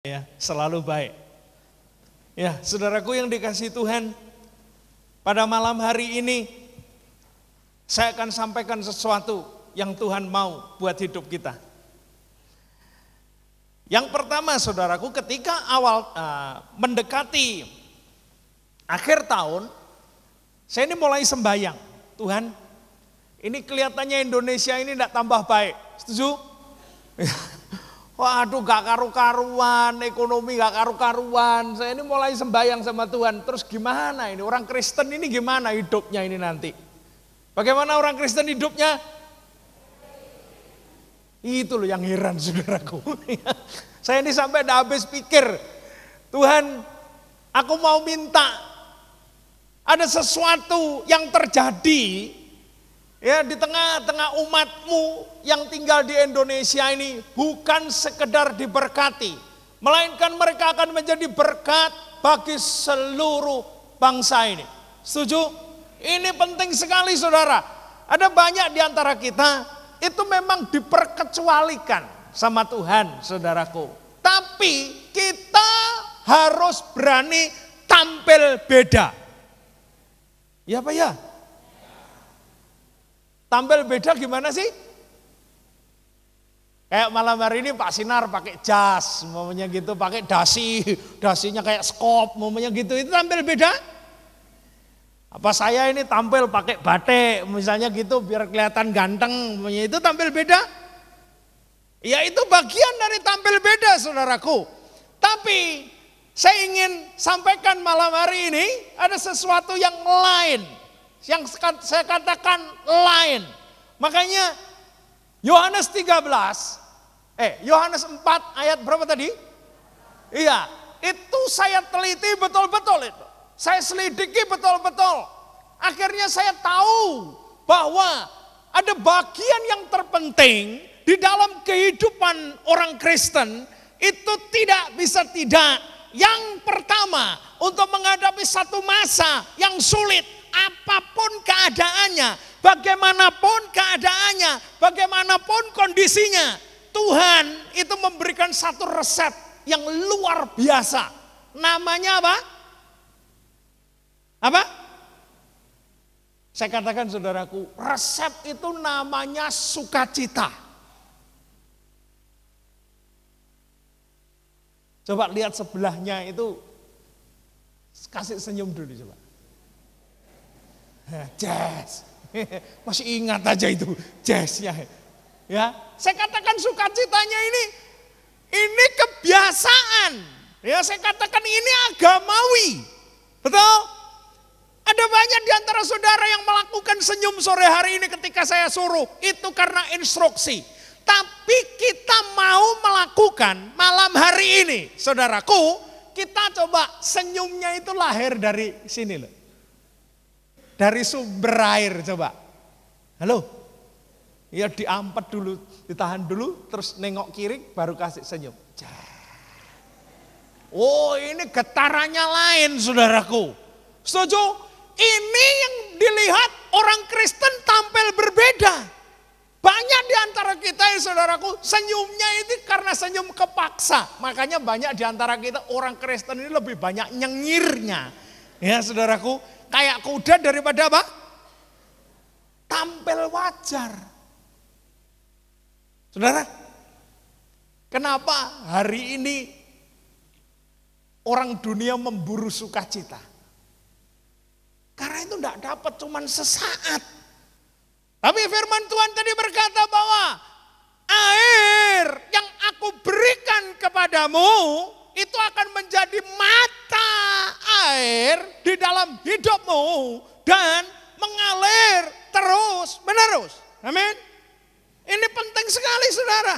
Ya, selalu baik. Ya, saudaraku yang dikasihi Tuhan, pada malam hari ini saya akan sampaikan sesuatu yang Tuhan mau buat hidup kita. Yang pertama, saudaraku, ketika awal mendekati akhir tahun, saya ini mulai sembahyang. Tuhan, ini kelihatannya Indonesia ini tidak tambah baik. Setuju? Waduh, gak karu-karuan, ekonomi gak karu-karuan. Saya ini mulai sembahyang sama Tuhan. Terus gimana ini? Orang Kristen ini gimana hidupnya ini nanti? Bagaimana orang Kristen hidupnya? Itu loh yang heran, saudaraku. Saya ini sampai udah habis pikir. Tuhan, aku mau minta ada sesuatu yang terjadi ya di tengah-tengah umatmu yang tinggal di Indonesia ini, bukan sekedar diberkati, melainkan mereka akan menjadi berkat bagi seluruh bangsa ini. Setuju? Ini penting sekali, saudara. Ada banyak di antara kita itu memang diperkecualikan sama Tuhan, saudaraku. Tapi kita harus berani tampil beda. Ya Pak ya? Tampil beda gimana sih? Kayak malam hari ini Pak Sinar pakai jas, momennya gitu, pakai dasinya kayak skop, momennya gitu, itu tampil beda? Apa saya ini tampil pakai batik, misalnya gitu, biar kelihatan ganteng, momennya itu tampil beda? Ya itu bagian dari tampil beda, saudaraku. Tapi saya ingin sampaikan malam hari ini ada sesuatu yang lain. Yang saya katakan lain. Makanya Yohanes 4 ayat berapa tadi? Iya, itu saya teliti betul-betul itu. Saya selidiki betul-betul. Akhirnya saya tahu bahwa ada bagian yang terpenting di dalam kehidupan orang Kristen itu tidak bisa tidak. Yang pertama, untuk menghadapi satu masa yang sulit, apapun keadaannya, bagaimanapun kondisinya, Tuhan itu memberikan satu resep yang luar biasa. Namanya apa? Apa? Saya katakan saudaraku, resep itu namanya sukacita. Coba lihat sebelahnya itu, kasih senyum dulu coba. Jazz, masih ingat aja itu jazznya. Ya, saya katakan sukacitanya ini kebiasaan. Ya, saya katakan ini agamawi, betul? Ada banyak di antara saudara yang melakukan senyum sore hari ini ketika saya suruh, itu karena instruksi. Tapi kita mau melakukan malam hari ini, saudaraku, kita coba senyumnya itu lahir dari sini loh. Dari sumber air coba. Halo. Ya diampet dulu, ditahan dulu, terus nengok kiri baru kasih senyum. Oh ini getarannya lain saudaraku. Setuju? Ini yang dilihat orang Kristen tampil berbeda. Banyak di antara kita ya saudaraku, senyumnya itu karena senyum kepaksa. Makanya banyak di antara kita orang Kristen ini lebih banyak nyengirnya. Ya saudaraku, kayak kuda daripada apa? Tampil wajar. Saudara, kenapa hari ini orang dunia memburu sukacita? Karena itu tidak dapat cuman sesaat. Tapi firman Tuhan tadi berkata bahwa air yang aku berikan kepadamu itu akan menjadi mata air di dalam hidupmu dan mengalir terus menerus. Amin. Ini penting sekali saudara.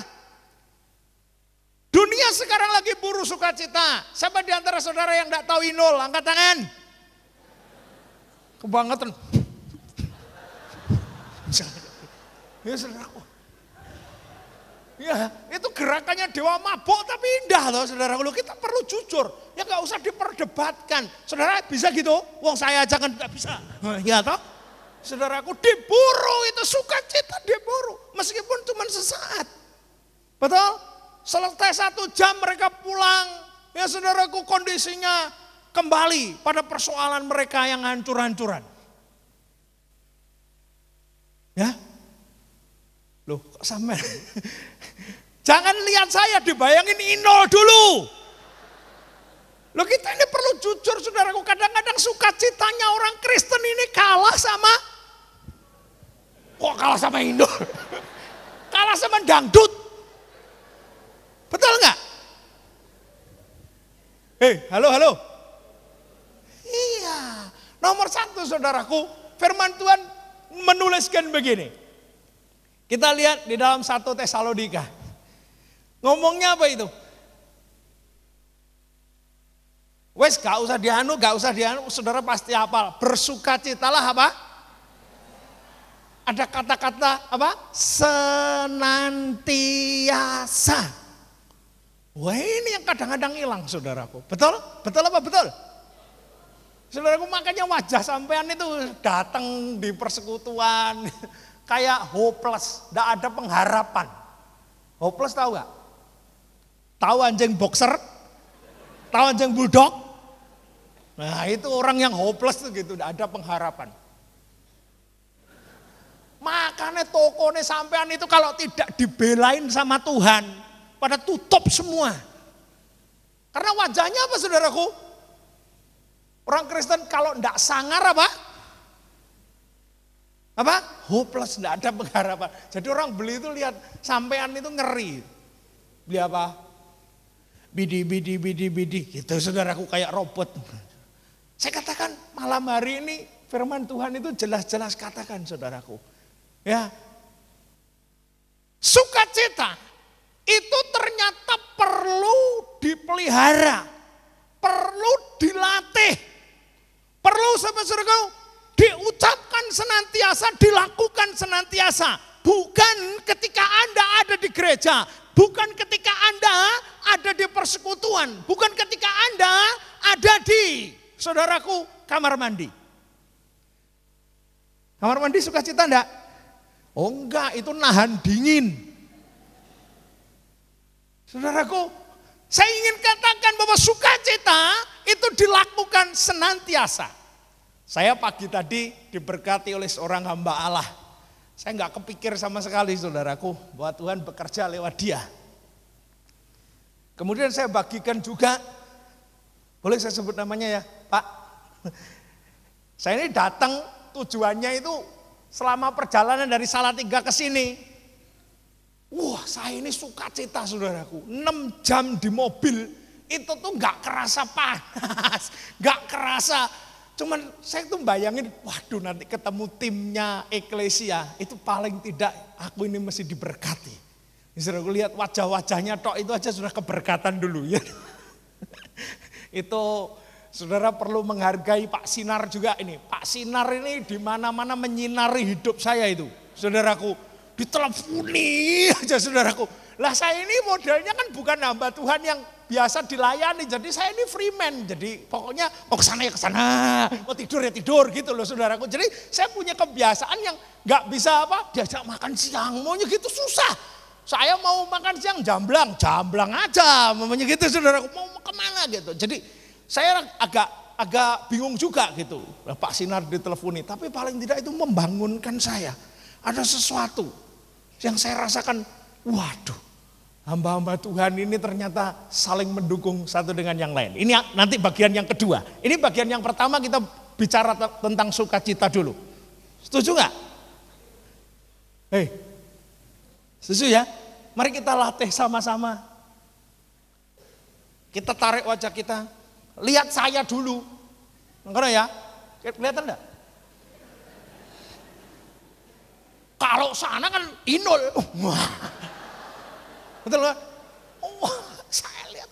Dunia sekarang lagi buru sukacita. Siapa di antara saudara yang tidak tahu Inul? Angkat tangan. Kebangetan. Ya saudaraku. Ya itu gerakannya dewa mabuk tapi indah loh saudaraku. Kita perlu jujur. Ya gak usah diperdebatkan. Saudara bisa gitu? Wong saya aja kan gak bisa. Ya toh? Saudaraku diburu itu sukacita diburu. Meskipun cuma sesaat. Betul? Selesai 1 jam mereka pulang. Ya saudaraku, kondisinya kembali pada persoalan mereka yang hancur-hancuran. Ya, loh kok sampai? Jangan lihat saya dibayangin Inul dulu. Loh kita ini perlu jujur saudaraku, kadang-kadang sukacitanya orang Kristen ini kalah sama, kok kalah sama Inul? Kalah sama dangdut. Betul nggak? Halo. Iya, nomor 1 saudaraku, firman Tuhan menuliskan begini. Kita lihat di dalam 1 Tesalonika. Ngomongnya apa itu? Wes gak usah dianu, saudara pasti hafal. Bersukacitalah apa? Ada kata-kata apa? Senantiasa. Wah ini yang kadang-kadang hilang saudaraku. Betul? Betul apa betul? Saudaraku makanya wajah sampean itu datang di persekutuan kayak hopeless, tidak ada pengharapan. Hopeless tahu gak? Tahu anjing boxer? Tahu anjing bulldog? Nah itu orang yang hopeless tuh gitu, tidak ada pengharapan. Makanya tokonya sampean itu kalau tidak dibelain sama Tuhan, pada tutup semua. Karena wajahnya apa saudaraku? Orang Kristen kalau tidak sangar apa? Hopeless, tidak ada pengharapan. Jadi orang beli itu lihat sampean itu ngeri. Beli apa? Bidi. Gitu saudaraku kayak robot. Saya katakan malam hari ini firman Tuhan itu jelas-jelas katakan saudaraku. Ya, sukacita itu ternyata perlu dipelihara, perlu dilatih, perlu saudara-saudaraku diucapkan senantiasa, dilakukan senantiasa. Bukan ketika Anda ada di gereja, bukan ketika Anda ada di persekutuan, bukan ketika Anda ada di, saudaraku, kamar mandi. Kamar mandi sukacita enggak? Oh enggak, itu nahan dingin. Saudaraku, saya ingin katakan bahwa sukacita itu dilakukan senantiasa. Saya pagi tadi diberkati oleh seorang hamba Allah. Saya enggak kepikir sama sekali saudaraku bahwa Tuhan bekerja lewat dia. Kemudian saya bagikan juga, boleh saya sebut namanya ya Pak. Saya ini datang tujuannya itu selama perjalanan dari Salatiga ke sini. Wah saya ini sukacita saudaraku, 6 jam di mobil itu tuh gak kerasa panas, gak kerasa. Cuman saya tuh bayangin, waduh nanti ketemu timnya Eklesia, itu paling tidak aku ini mesti diberkati. Saudaraku lihat wajah-wajahnya tok itu aja sudah keberkatan dulu ya. Itu saudara perlu menghargai Pak Sinar juga ini. Pak Sinar ini di mana-mana menyinari hidup saya itu. Saudaraku, diteleponi aja saudaraku. Lah saya ini modelnya kan bukan hamba Tuhan yang biasa dilayani. Jadi saya ini freeman. Jadi pokoknya mau ke sana ya ke sana, mau tidur ya tidur gitu loh saudaraku. Jadi saya punya kebiasaan yang nggak bisa diajak makan siang. Maunya gitu susah. Saya mau makan siang jamblang aja. Maunya gitu saudaraku. Mau kemana gitu. Jadi saya agak bingung juga gitu. Pak Sinar diteleponi, tapi paling tidak itu membangunkan saya. Ada sesuatu yang saya rasakan, waduh, hamba-hamba Tuhan ini ternyata saling mendukung satu dengan yang lain. Ini nanti bagian yang kedua. Ini bagian yang pertama kita bicara tentang sukacita dulu. Setuju nggak? Setuju ya? Mari kita latih sama-sama. Kita tarik wajah kita. Lihat saya dulu. Karena ya, kelihatan enggak? Kalau sana kan Inul. Betul enggak? Saya lihat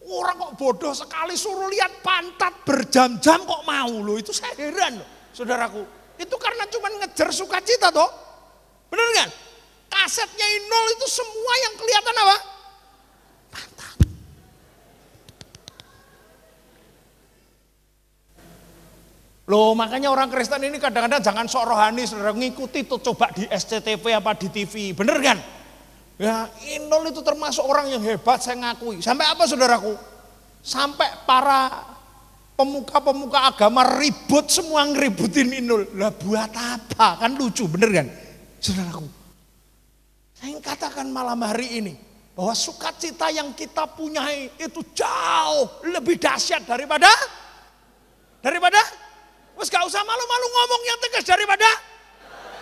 orang kok bodoh sekali suruh lihat pantat berjam-jam kok mau loh. Itu saya heran loh, saudaraku. Itu karena cuma ngejar sukacita toh. Benar kan? Kasetnya Inul itu semua yang kelihatan apa? Pantat. Loh makanya orang Kristen ini kadang-kadang jangan sok rohani, saudara ngikuti tuh coba di SCTV apa di TV, bener kan? Ya, Inul itu termasuk orang yang hebat, saya ngakui. Sampai apa saudaraku? Sampai para pemuka-pemuka agama ribut, semua ngeributin Inul. Lah buat apa? Kan lucu, bener kan? Saudaraku, saya katakan malam hari ini bahwa sukacita yang kita punyai itu jauh lebih dahsyat daripada wes gak usah malu-malu ngomong yang tegas daripada.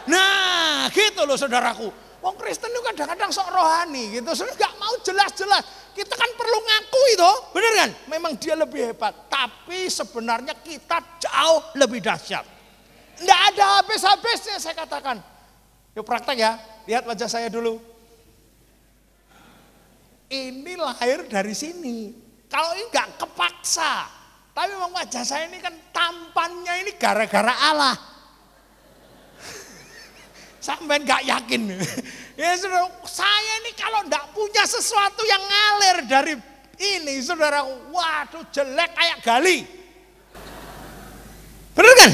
Nah, gitu loh saudaraku. Wong Kristen itu kadang-kadang sok rohani gitu, sudah gak mau jelas-jelas. Kita kan perlu ngaku itu, bener kan? Memang dia lebih hebat, tapi sebenarnya kita jauh lebih dahsyat. Nggak ada habis-habisnya saya katakan. Yuk praktek ya, lihat wajah saya dulu. Ini lahir dari sini. Kalau ini gak kepaksa, tapi memang wajah saya ini kan tampannya ini gara-gara Allah. Sampai gak yakin. Ya saudara, saya ini kalau gak punya sesuatu yang ngalir dari ini, saudara, waduh jelek kayak gali. Bener kan?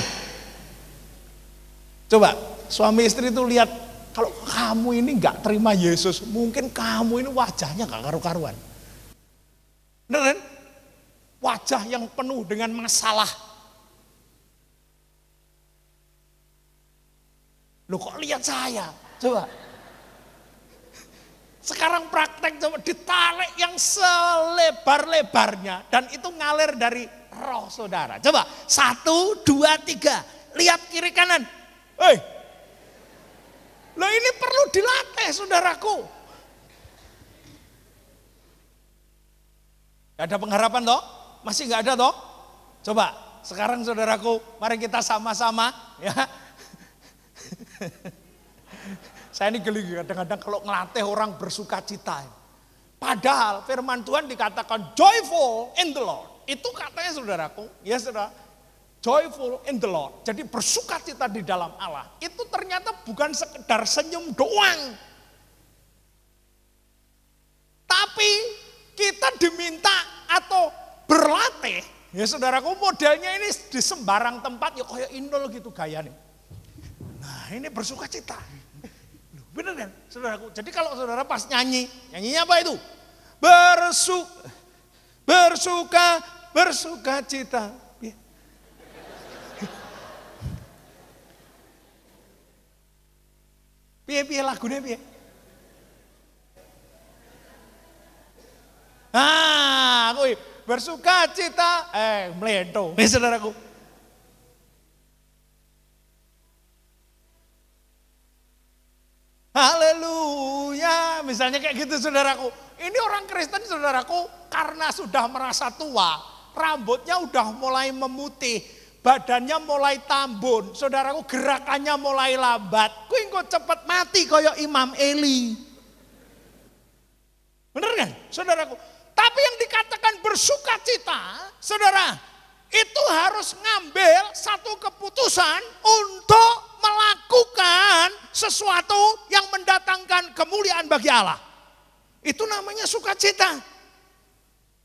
Coba suami istri itu lihat, kalau kamu ini gak terima Yesus, mungkin kamu ini wajahnya gak karu-karuan. Bener kan? Wajah yang penuh dengan masalah. Loh kok lihat saya? Coba. Sekarang praktek coba ditarik yang selebar-lebarnya. Dan itu ngalir dari roh saudara. Coba 1, 2, 3. Lihat kiri kanan. Hei. Loh ini perlu dilatih saudaraku. Gak ada pengharapan toh? Masih gak ada toh? Coba sekarang saudaraku, mari kita sama-sama ya. Saya ini geli kadang-kadang kalau ngelatih orang bersuka cita. Padahal firman Tuhan dikatakan joyful in the Lord. Itu katanya saudaraku, ya saudara, joyful in the Lord. Jadi bersuka cita di dalam Allah. Itu ternyata bukan sekedar senyum doang. Tapi kita diminta atau berlatih, ya saudaraku, modelnya ini di sembarang tempat ya kayak Inul gitu gayanya. Nah ini bersuka cita. Bener kan saudaraku? Jadi kalau saudara pas nyanyinya apa itu? Bersuka cita. Piye lagunya piye? Ah, kuwi bersuka cita, mlento. Saudaraku. Haleluya, misalnya kayak gitu saudaraku. Ini orang Kristen saudaraku karena sudah merasa tua, rambutnya udah mulai memutih, badannya mulai tambun, saudaraku gerakannya mulai lambat. Kuwi engko cepet mati kaya Imam Eli. Bener kan saudaraku? Tapi yang dikatakan bersuka cita, saudara, itu harus ngambil satu keputusan untuk melakukan sesuatu yang mendatangkan kemuliaan bagi Allah. Itu namanya sukacita.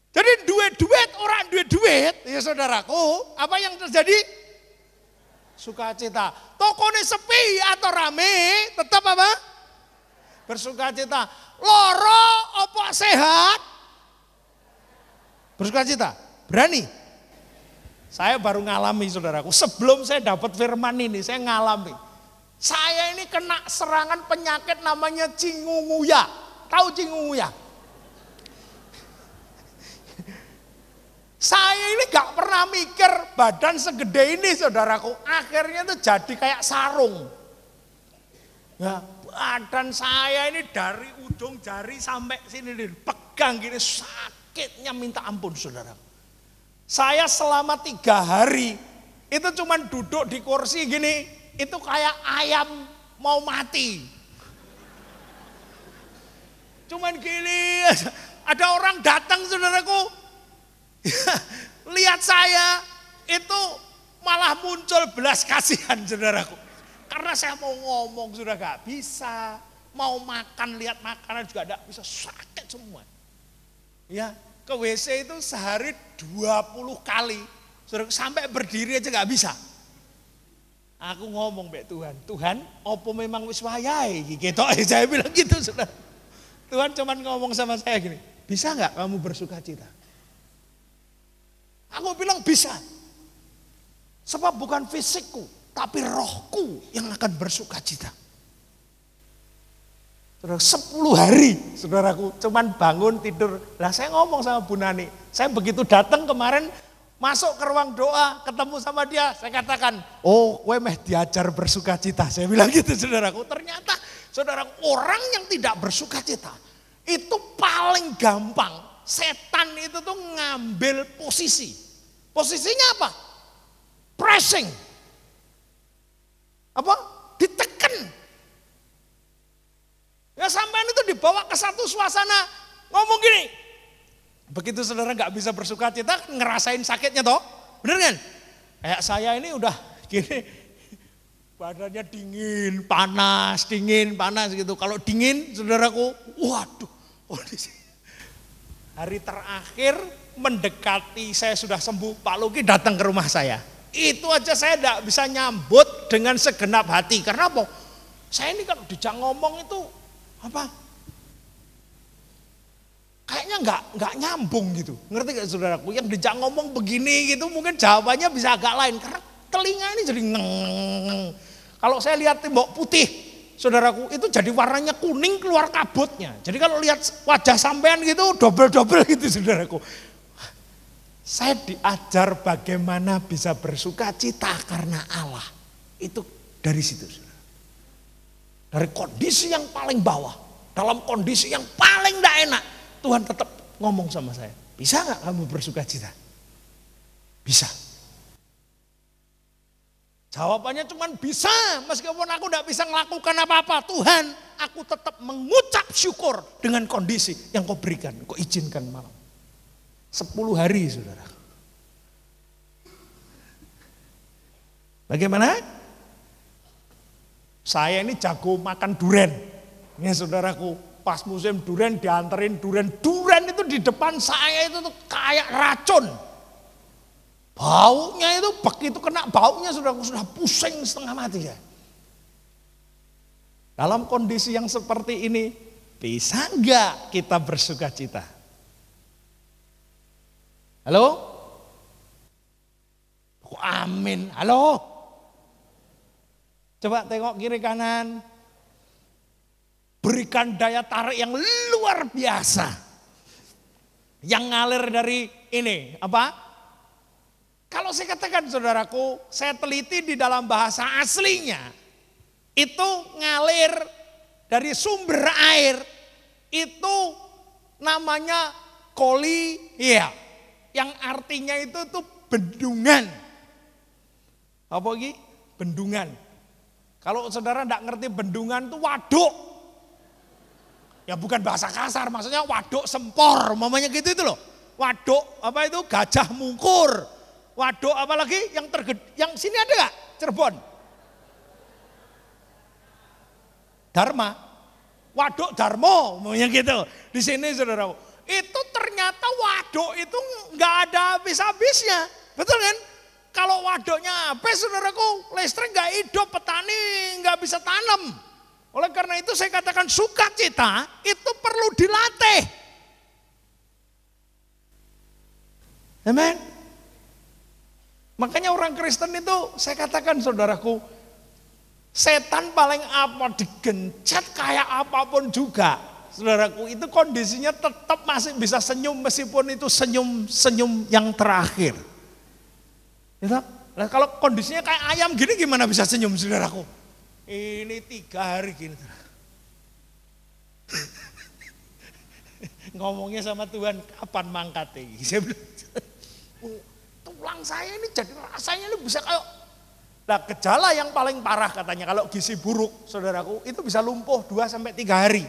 Jadi duit orang duit, ya saudaraku, apa yang terjadi? Sukacita. Tokonya sepi atau rame, tetap apa? Bersukacita. Loro apa sehat? Bersukacita. Berani. Saya baru ngalami saudaraku, sebelum saya dapat firman ini, saya ngalami. Saya ini kena serangan penyakit namanya cingunguya. Tahu cingunguya? Saya ini gak pernah mikir badan segede ini saudaraku. Akhirnya itu jadi kayak sarung. Ya, badan saya ini dari ujung jari sampai sini, pegang gini, sakitnya minta ampun saudaraku. Saya selama 3 hari itu cuman duduk di kursi gini, itu kayak ayam mau mati. Cuman gini, ada orang datang saudaraku, lihat saya itu malah muncul belas kasihan saudaraku. Karena saya mau ngomong sudah gak bisa, mau makan lihat makanan juga gak bisa, sakit semua. Ya. Ke WC itu sehari 20 kali, sampai berdiri aja gak bisa. Aku ngomong mbak Tuhan, Tuhan, opo memang wis wayahe gitu, saya bilang gitu saudara. Tuhan cuman ngomong sama saya gini, bisa nggak kamu bersuka cita? Aku bilang bisa. Sebab bukan fisikku, tapi rohku yang akan bersuka cita. 10 hari saudaraku cuman bangun tidur. Lah saya ngomong sama Bu Nani, saya begitu datang kemarin masuk ke ruang doa, ketemu sama dia, saya katakan, oh kowe meh diajar bersuka cita. Saya bilang gitu saudaraku. Ternyata saudaraku, orang yang tidak bersuka cita itu paling gampang. Setan itu tuh ngambil posisi. Posisinya apa? Pressing. Apa? Ditekan. Ya sampean itu dibawa ke satu suasana ngomong gini. Begitu saudara nggak bisa bersuka cita, ngerasain sakitnya toh, bener kan? Kayak saya ini udah gini, badannya dingin, panas gitu. Kalau dingin, saudaraku, waduh, hari terakhir mendekati saya sudah sembuh, Pak Luki datang ke rumah saya. Itu aja saya tidak bisa nyambut dengan segenap hati. Karena apa? Saya ini kalau dijak ngomong itu apa? Kayaknya nggak nyambung gitu. Ngerti gak saudaraku? Yang dijak ngomong begini gitu mungkin jawabannya bisa agak lain. Karena telinga ini jadi ngeng. Kalau saya lihat tembok putih, saudaraku, itu jadi warnanya kuning keluar kabutnya. Jadi kalau lihat wajah sampean gitu double-double gitu saudaraku. Saya diajar bagaimana bisa bersuka cita karena Allah. Itu dari situ. Saudara. Dari kondisi yang paling bawah, dalam kondisi yang paling tidak enak, Tuhan tetap ngomong sama saya. Bisa gak kamu bersuka cita? Bisa. Jawabannya cuma bisa, meskipun aku tidak bisa melakukan apa-apa. Tuhan, aku tetap mengucap syukur dengan kondisi yang kau berikan, kau izinkan malam. 10 hari saudara. Bagaimana? Saya ini jago makan duren. Ini saudaraku, pas musim duren dianterin duren. Duren itu di depan saya itu tuh kayak racun. Baunya itu begitu kena baunya saudaraku sudah pusing setengah mati ya. Dalam kondisi yang seperti ini, bisa enggak kita bersuka cita? Halo? Amin. Halo? Coba tengok kiri kanan. Berikan daya tarik yang luar biasa. Yang ngalir dari ini, apa? Kalau saya katakan saudaraku, saya teliti di dalam bahasa aslinya. Itu ngalir dari sumber air. Itu namanya koli, ya. Yang artinya itu tuh bendungan. Apa lagi? Bendungan. Kalau saudara enggak ngerti bendungan itu waduk. Ya bukan bahasa kasar, maksudnya waduk sempor, mamanya gitu itu loh. Waduk apa itu? Gajah Mungkur. Waduk apa lagi? Yang sini ada enggak? Cirebon. Dharma. Waduk Darmo, mamanya gitu. Di sini saudara. Itu ternyata waduk itu nggak ada habis-habisnya, betul kan? Kalau waduknya habis, saudaraku, listrik nggak hidup, petani nggak bisa tanam. Oleh karena itu saya katakan sukacita itu perlu dilatih. Amen. Makanya orang Kristen itu saya katakan saudaraku, setan paling apa digencet kayak apapun juga. Saudaraku, itu kondisinya tetap masih bisa senyum meskipun itu senyum yang terakhir. Ya, nah, kalau kondisinya kayak ayam gini gimana bisa senyum saudaraku? Ini 3 hari gini. Ngomongnya sama Tuhan, kapan mangkatnya? Saya bilang, tulang saya ini jadi rasanya ini bisa kayak. Nah gejala yang paling parah katanya kalau gizi buruk saudaraku itu bisa lumpuh 2-3 hari.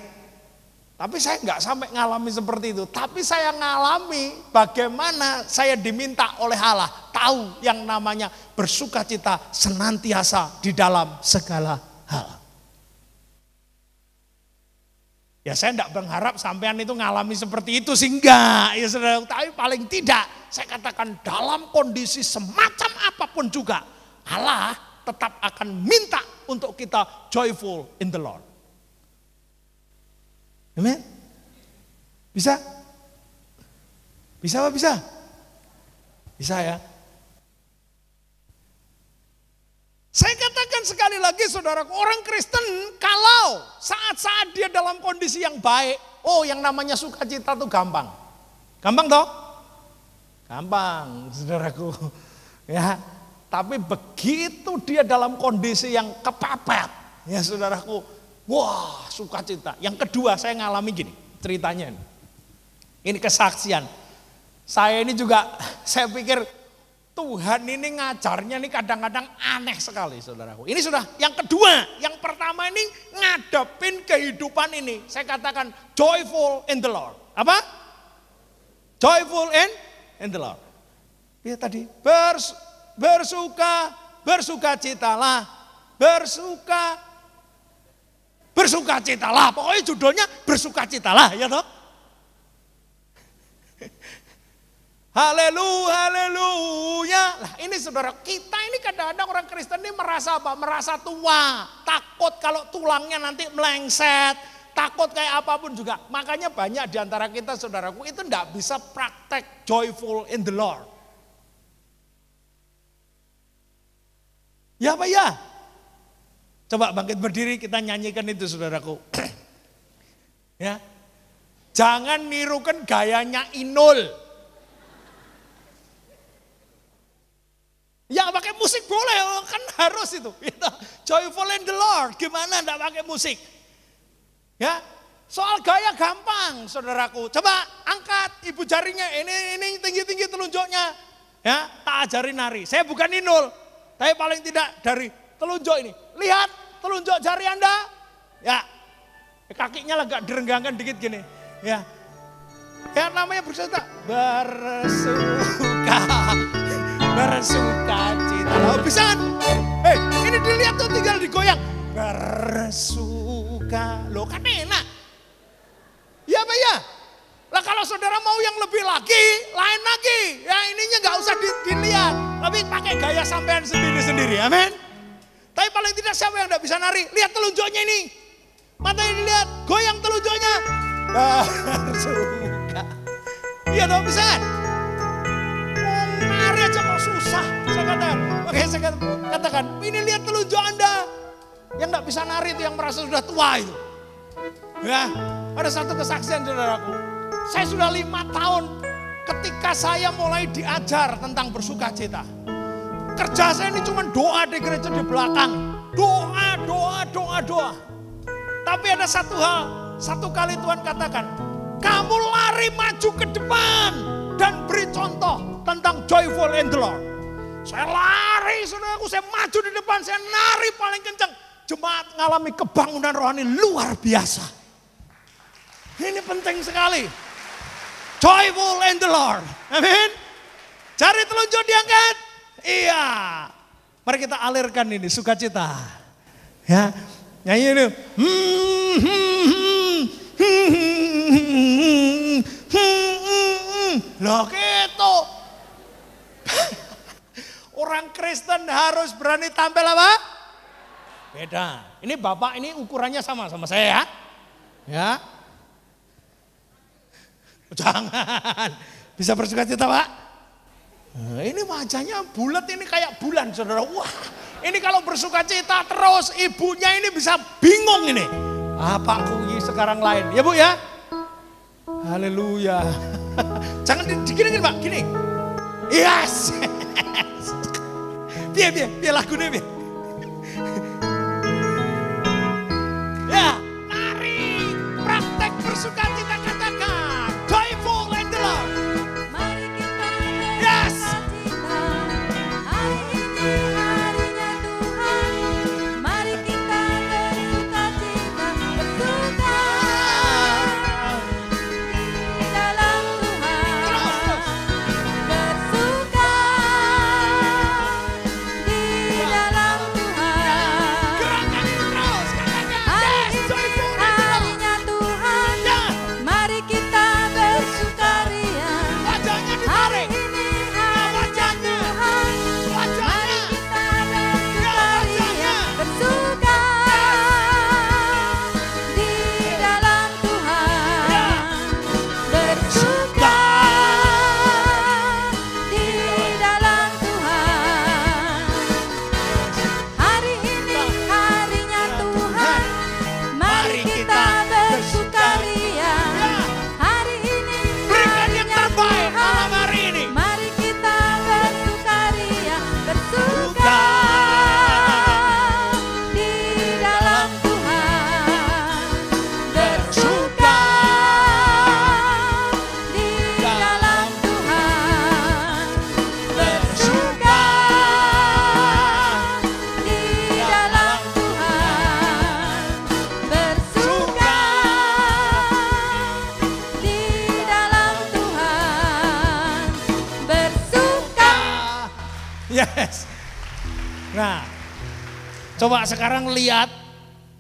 Tapi saya nggak sampai ngalami seperti itu. Tapi saya ngalami bagaimana saya diminta oleh Allah tahu yang namanya bersuka cita senantiasa di dalam segala hal. Ya saya enggak berharap sampean itu ngalami seperti itu sih enggak. Ya saudara, tapi paling tidak saya katakan dalam kondisi semacam apapun juga Allah tetap akan minta untuk kita joyful in the Lord. Amen. Bisa? Bisa apa bisa? Bisa ya. Saya katakan sekali lagi saudaraku, orang Kristen kalau saat-saat dia dalam kondisi yang baik, yang namanya sukacita itu gampang. Gampang toh? Gampang saudaraku. Ya, tapi begitu dia dalam kondisi yang kepepet, ya saudaraku, wah sukacita. Yang kedua saya ngalami gini, ceritanya ini. Ini kesaksian. Saya ini juga, saya pikir Tuhan ini ngajarnya ini kadang-kadang aneh sekali saudaraku. Ini sudah yang kedua, yang pertama ini ngadepin kehidupan ini. Saya katakan joyful in the Lord. Apa? Joyful in the Lord. Ya tadi, bersukacitalah, bersukacitalah. Pokoknya judulnya bersukacitalah, ya toh. Haleluya. Lah ini saudara, kita ini kadang-kadang orang Kristen ini merasa apa? Merasa tua, takut kalau tulangnya nanti melengset, takut kayak apapun juga. Makanya banyak di antara kita saudaraku itu enggak bisa praktek joyful in the Lord. Ya apa ya? Coba bangkit berdiri kita nyanyikan itu saudaraku. Ya. Jangan nirukan gayanya Inul. Ya pakai musik boleh, kan harus itu. Joyful in the Lord, gimana enggak pakai musik? Ya, soal gaya gampang, saudaraku. Coba angkat ibu jarinya, ini tinggi-tinggi telunjuknya. Ya, tak ajarin nari. Saya bukan Inul, tapi paling tidak dari telunjuk ini. Lihat telunjuk jari Anda. Ya, kakinya agak direnggangkan dikit gini. Ya, namanya bersuka. Bersukacita. Oh, bisa kan? Ini dilihat tuh tinggal digoyang. Bersuka. Loh kan enak. Ya apa ya? Lah kalau saudara mau yang lebih lagi, lain lagi. Ya ininya gak usah dilihat. Tapi pakai gaya sampean sendiri-sendiri. Amin. Tapi paling tidak siapa yang gak bisa nari? Lihat telunjuknya ini. Matanya dilihat. Goyang telunjuknya. Bersuka. Iya dong bisa kan? Nari aja kok susah, saya katakan. Makanya saya katakan, ini lihat telunjuk Anda. Yang gak bisa nari itu yang merasa sudah tua itu. Ya, ada satu kesaksian saudaraku. Saya sudah 5 tahun ketika saya mulai diajar tentang bersukacita. Kerja saya ini cuma doa di gereja di belakang. Doa. Tapi ada satu hal, satu kali Tuhan katakan, kamu lari maju ke depan dan beri contoh tentang joyful in the Lord. Saya lari, saudaraku, saya maju di depan, saya nari paling kencang. Jemaat mengalami kebangunan rohani luar biasa. Ini penting sekali. Joyful in the Lord. Amin. Jari telunjuk diangkat. Iya. Mari kita alirkan ini sukacita. Ya. Nyanyi ini. Loh gitu. Orang Kristen harus berani tampil apa? Beda. Ini Bapak ini ukurannya sama saya ya. Ya. Jangan. Bisa bersukacita Pak? Nah, ini wajahnya bulat ini kayak bulan saudara. Wah ini kalau bersukacita terus ibunya ini bisa bingung ini. Apa aku ini sekarang lain? Ya Bu ya. Haleluya. Jangan digini Pak, gini. Yes. Biar lagunya biar. Ya, nari, praktek bersukacita katakan, joyful in the Lord. Mari kita Yes. bersukacita, hari ini harinya Tuhan. Mari kita bersukacita, bersuka di dalam Tuhan. Bersuka di dalam Tuhan. Yes. Nah, coba sekarang lihat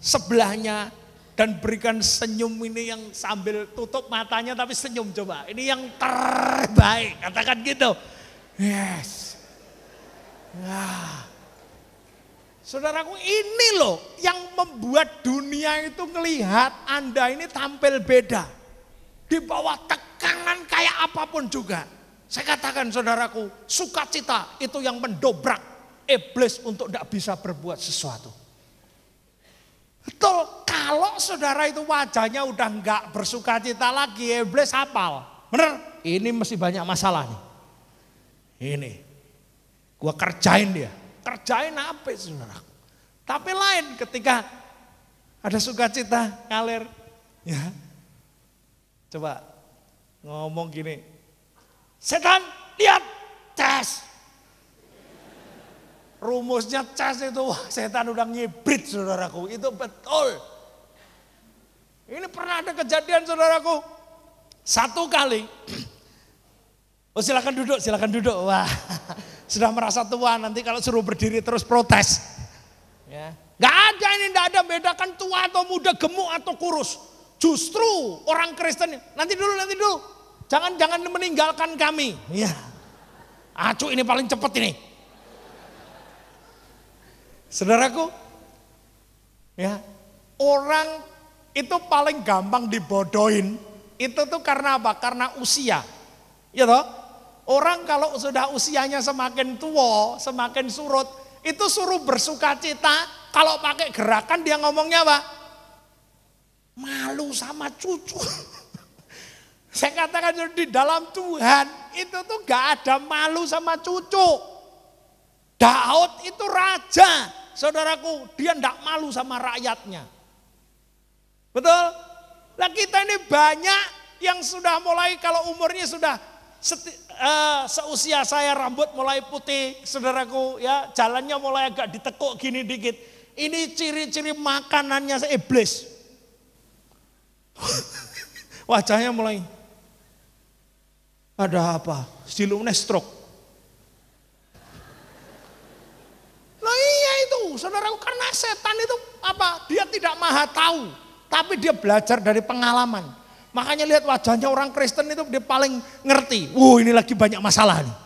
sebelahnya dan berikan senyum ini yang sambil tutup matanya tapi senyum coba. Ini yang terbaik, katakan gitu. Yes. Nah. Saudaraku, ini loh yang membuat dunia itu ngelihat Anda ini tampil beda. Di bawah tekanan kayak apapun juga. Saya katakan saudaraku, sukacita itu yang mendobrak iblis untuk tidak bisa berbuat sesuatu. Betul, kalau saudara itu wajahnya udah enggak bersukacita lagi, iblis hafal. Bener, ini mesti banyak masalah nih. Ini, gua kerjain dia. Kerjain apa saudaraku. Tapi lain ketika ada sukacita ngalir. Ya. Coba ngomong gini. Setan, lihat, cas. Rumusnya cas itu, wah, setan udah ngibrit saudaraku. Itu betul. Ini pernah ada kejadian saudaraku. Satu kali. Oh silakan duduk. Wah, sudah merasa tua nanti kalau suruh berdiri terus protes. Ya. Gak ada ini, gak ada bedakan tua atau muda, gemuk atau kurus. Justru orang Kristen, nanti dulu. Jangan meninggalkan kami. Ya. Acu ini paling cepat ini. Saudaraku, ya, orang itu paling gampang dibodohin. Itu tuh karena apa? Karena usia. Ya toh? Orang kalau sudah usianya semakin tua, semakin surut, itu suruh bersukacita. Kalau pakai gerakan dia ngomongnya apa? Malu sama cucu. Saya katakan di dalam Tuhan itu tuh gak ada malu sama cucu. Daud itu raja, saudaraku, dia gak malu sama rakyatnya. Betul? Nah kita ini banyak yang sudah mulai kalau umurnya sudah seusia saya, rambut mulai putih, saudaraku, ya jalannya mulai agak ditekuk gini dikit. Ini ciri-ciri makanannya iblis. Wajahnya mulai, ada apa? Silumnya stroke. Nah iya itu, saudaraku, karena setan itu apa? Dia tidak maha tahu, tapi dia belajar dari pengalaman. Makanya lihat wajahnya orang Kristen itu dia paling ngerti. Ini lagi banyak masalah nih.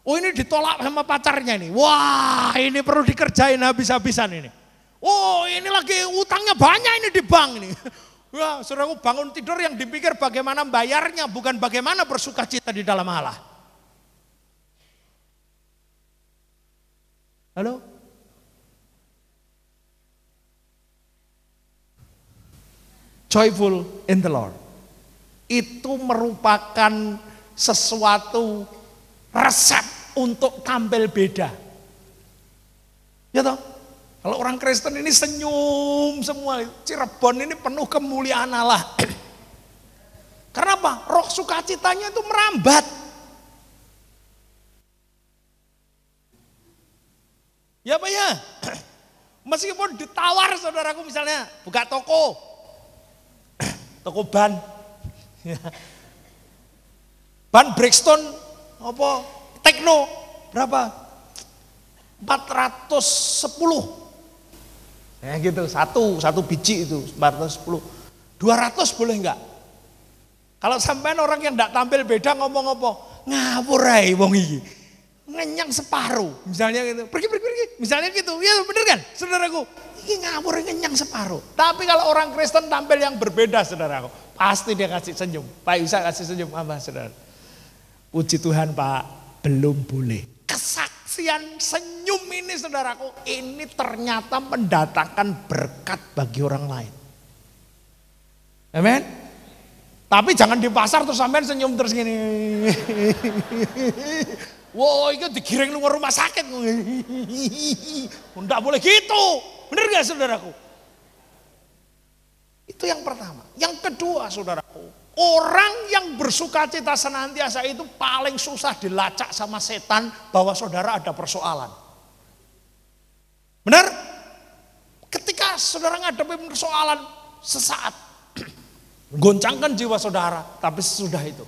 Ini ditolak sama pacarnya nih. Wah ini perlu dikerjain habis-habisan ini. Ini lagi utangnya banyak ini di bank ini. Wah, saudaraku, bangun tidur yang dipikir bagaimana bayarnya, bukan bagaimana bersukacita di dalam Allah. Halo? Joyful in the Lord. Itu merupakan sesuatu resep untuk tampil beda. Ya toh? Kalau orang Kristen ini senyum semua, Cirebon ini penuh kemuliaan Allah. Karena apa? Roh sukacitanya itu merambat. Ya Pak ya? Meskipun ditawar saudaraku misalnya buka toko ban. Ban Brixton apa? Tekno berapa? 410. Ya gitu, satu biji itu 410. 200 boleh enggak? Kalau sampean orang yang enggak tampil beda ngomong apa? Ngawur ae wong iki. Ngenyang separuh, misalnya gitu. Pergi. Misalnya gitu. Ya bener kan? Saudaraku, ini ngawur ngenyang separuh. Tapi kalau orang Kristen tampil yang berbeda, saudaraku, pasti dia kasih senyum. Pak Isa kasih senyum apa, saudara? Puji Tuhan, Pak, belum boleh. Kesaksian senyum ini saudaraku, ini ternyata mendatangkan berkat bagi orang lain. Amin. Tapi jangan di pasar terus sampean senyum terus gini. Wow, itu digiring luar rumah sakit. Enggak boleh gitu. Benar gak saudaraku? Itu yang pertama. Yang kedua saudaraku, orang yang bersukacita senantiasa itu paling susah dilacak sama setan bahwa saudara ada persoalan. Benar? Ketika saudara ngadepi persoalan sesaat, goncangkan jiwa saudara, tapi sesudah itu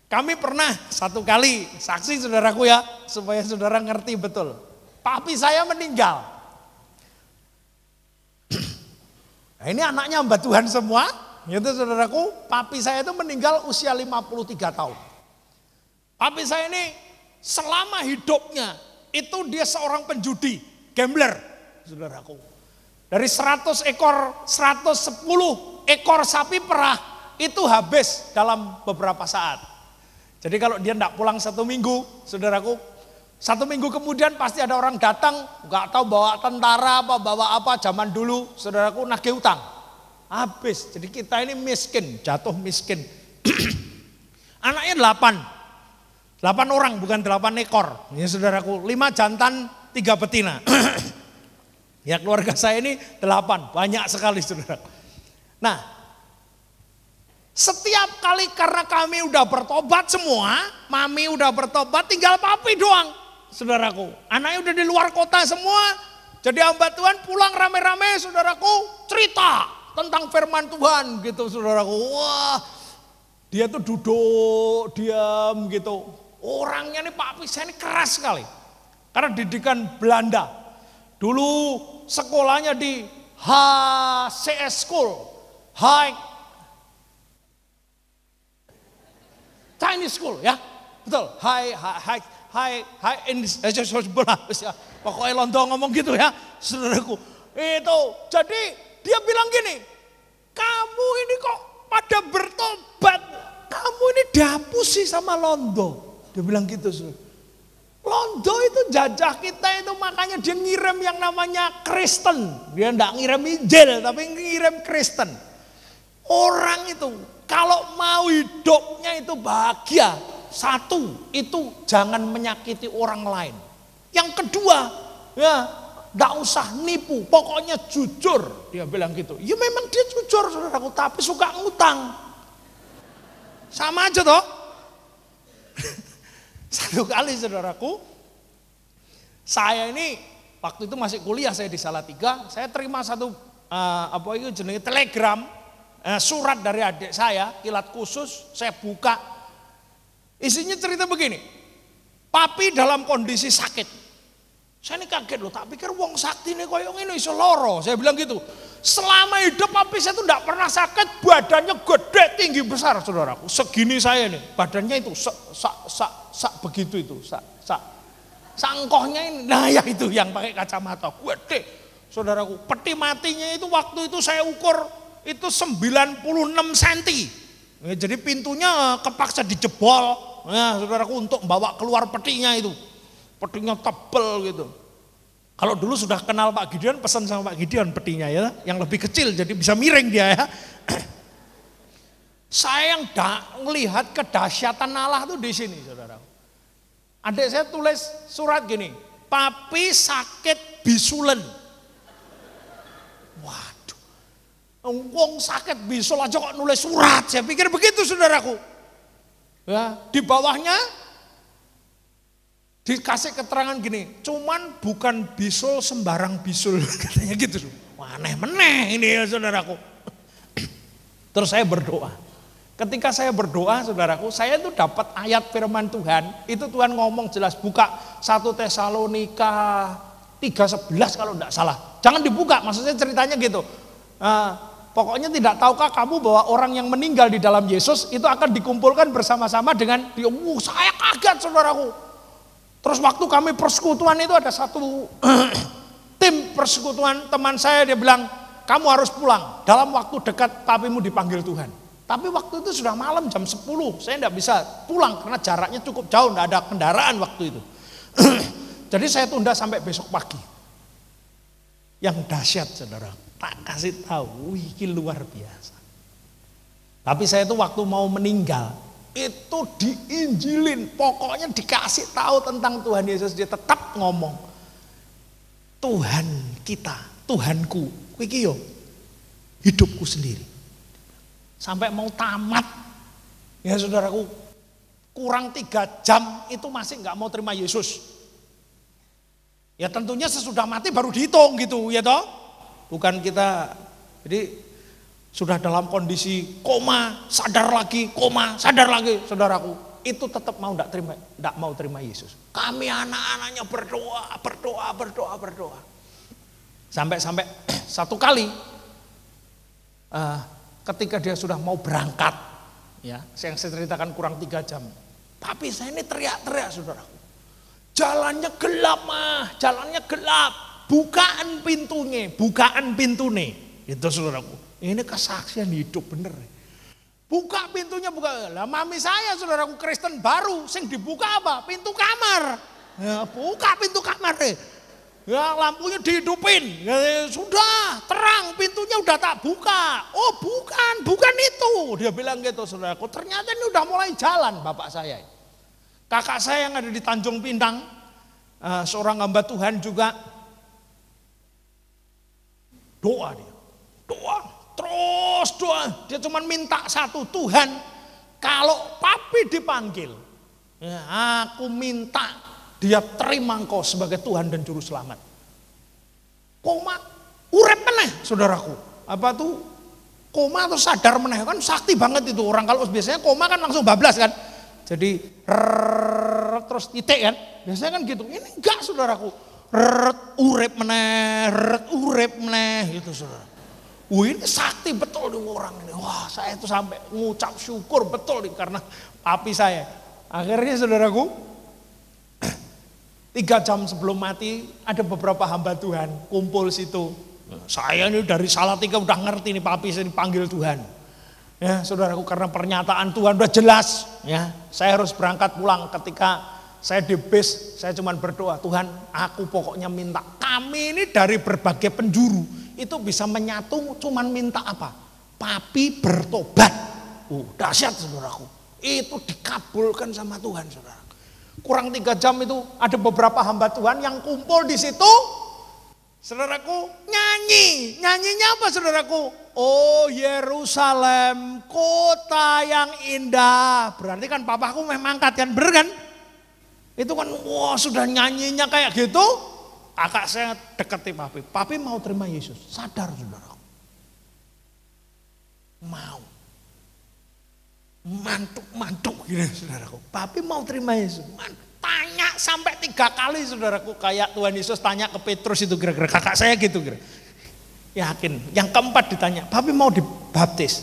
Kami pernah satu kali, saksi saudaraku ya, supaya saudara ngerti betul. Papi saya meninggal. Nah, ini anaknya hamba Tuhan semua, gitu saudaraku. Papi saya itu meninggal usia 53 tahun. Papi saya ini selama hidupnya itu dia seorang penjudi, gambler, saudaraku. Dari 110 ekor sapi perah itu habis dalam beberapa saat. Jadi kalau dia tidak pulang 1 minggu, saudaraku, 1 minggu kemudian pasti ada orang datang, nggak tahu bawa tentara apa, bawa apa zaman dulu, saudaraku, nagih utang. Habis, jadi kita ini miskin, jatuh miskin. Anaknya 8 orang, bukan 8 ekor. Ya saudaraku, 5 jantan, 3 betina. Ya keluarga saya ini 8, banyak sekali saudara. Nah, setiap kali karena kami udah bertobat semua, mami udah bertobat, tinggal papi doang, saudaraku. Anaknya udah di luar kota semua, jadi hamba Tuhan pulang rame-rame, saudaraku, cerita tentang firman Tuhan gitu, saudaraku. Wah, dia tuh duduk, diam gitu. Orangnya nih papi saya ini keras sekali, karena didikan Belanda. Dulu sekolahnya di HCS School, High Chinese School ya, betul. Pokoknya Londo ngomong gitu ya, saudaraku. Itu, jadi dia bilang gini, kamu ini kok pada bertobat, kamu ini dihapus sih sama Londo. Dia bilang gitu, saudara. Londo itu jajah kita itu, makanya dia ngirim yang namanya Kristen. Dia enggak ngirim Injil, tapi ngirim Kristen. Orang itu kalau mau hidupnya itu bahagia, satu itu jangan menyakiti orang lain. Yang kedua, ya enggak usah nipu, pokoknya jujur. Dia bilang gitu. Ya memang dia jujur saudaraku, tapi suka ngutang. Sama aja toh. Satu kali saudaraku, saya ini waktu itu masih kuliah, saya di Salatiga, saya terima satu jenis telegram, surat dari adik saya, kilat khusus, saya buka. Isinya cerita begini, papi dalam kondisi sakit. Saya ini kaget loh, tak pikir wong sakti ini koyong ini iso loro. Saya bilang gitu, selama hidup papi saya tuh enggak pernah sakit, badannya gede, tinggi, besar saudaraku. Segini saya nih, badannya itu begitu itu, sangkohnya ini, nah ya itu yang pakai kacamata, gede saudaraku. Peti matinya itu waktu itu saya ukur itu 96 cm. Jadi pintunya kepaksa dijebol, nah saudaraku, untuk membawa keluar petinya itu. Petinya tebel gitu. Kalau dulu sudah kenal Pak Gideon, pesan sama Pak Gideon petinya ya, yang lebih kecil jadi bisa miring dia ya. Saya yang melihat kedahsyatan Allah tuh di sini, saudara. Adik saya tulis surat gini, papi sakit bisulen. Waduh, wong sakit bisul aja kok nulis surat, saya pikir begitu saudaraku. Ya, di bawahnya dikasih keterangan gini, cuman bukan bisul sembarang bisul, katanya gitu. Wah, aneh meneh ini ya saudaraku. Terus saya berdoa. Ketika saya berdoa saudaraku, saya itu dapat ayat firman Tuhan. Itu Tuhan ngomong jelas, buka 1 Tesalonika 3:11 kalau enggak salah. Jangan dibuka, maksudnya ceritanya gitu. Pokoknya tidak tahukah kamu bahwa orang yang meninggal di dalam Yesus itu akan dikumpulkan bersama-sama dengan dia. Saya kaget saudaraku. Terus waktu kami persekutuan itu ada satu tim persekutuan teman saya, dia bilang, kamu harus pulang dalam waktu dekat, papimu dipanggil Tuhan. Tapi waktu itu sudah malam jam 10, saya tidak bisa pulang karena jaraknya cukup jauh, tidak ada kendaraan waktu itu. Jadi saya tunda sampai besok pagi. Yang dahsyat saudara, tak kasih tahu, ini luar biasa. Tapi saya itu waktu mau meninggal, itu diinjilin, pokoknya dikasih tahu tentang Tuhan Yesus, dia tetap ngomong, Tuhan kita, Tuhanku, iki yo hidupku sendiri. Sampai mau tamat, ya saudaraku, kurang 3 jam itu masih nggak mau terima Yesus. Ya tentunya sesudah mati baru dihitung gitu, ya toh, bukan kita, jadi sudah dalam kondisi koma, sadar lagi, saudaraku. itu tetap enggak mau terima Yesus. Kami anak-anaknya berdoa. Sampai satu kali ketika dia sudah mau berangkat, ya, yang saya ceritakan kurang 3 jam. Papi saya ini teriak-teriak, saudaraku. Jalannya gelap. Bukaan pintunya. Itu saudaraku. Ini kesaksian hidup bener. Buka pintunya, Lah mami saya, saudaraku, Kristen baru, sing dibuka apa? Pintu kamar. Ya, buka pintu kamar deh. Ya, lampunya dihidupin. Ya, sudah, terang, pintunya udah tak buka. Oh, bukan itu. Dia bilang gitu, saudaraku. Ternyata ini udah mulai jalan bapak saya. Kakak saya yang ada di Tanjung Pinang, seorang hamba Tuhan juga, doa dia. Terus doa. Dia cuma minta satu, Tuhan, kalau papi dipanggil, ya, aku minta dia terima Engkau sebagai Tuhan dan Juru Selamat. Koma, urep meneh, saudaraku. Apa tuh? Koma atau sadar meneh, kan sakti banget itu orang. Kalau biasanya koma kan langsung bablas kan. Jadi terus titik kan. Biasanya kan gitu. Ini enggak, saudaraku. Urep meneh gitu, saudara. Ini sakti betul di orang ini. Wah, saya itu sampai ngucap syukur betul nih karena papi saya. Akhirnya, saudaraku, 3 jam sebelum mati ada beberapa hamba Tuhan kumpul situ. Saya ini dari Salatiga udah ngerti nih papi saya dipanggil Tuhan. Ya, saudaraku, karena pernyataan Tuhan udah jelas. Ya, saya harus berangkat pulang. Ketika saya di bis, saya cuma berdoa, Tuhan, aku pokoknya minta kami ini dari berbagai penjuru itu bisa menyatu, cuman minta apa? Papi bertobat. Dahsyat, saudaraku. Itu dikabulkan sama Tuhan, saudara. Kurang 3 jam itu ada beberapa hamba Tuhan yang kumpul di situ. Saudaraku, nyanyi. Nyanyinya apa, saudaraku? Oh Yerusalem, kota yang indah. Berarti kan papaku memang angkat kan, bener kan? Itu kan, wah, sudah nyanyinya kayak gitu. Kakak saya deketi papi. Papi mau terima Yesus. Sadar, saudaraku. Mau. Mantuk gitu, saudaraku. Papi mau terima Yesus. Tanya sampai 3 kali, saudaraku. Kayak Tuhan Yesus tanya ke Petrus itu kira-kira. Kakak saya gitu kira. Yakin. Yang keempat ditanya, papi mau dibaptis.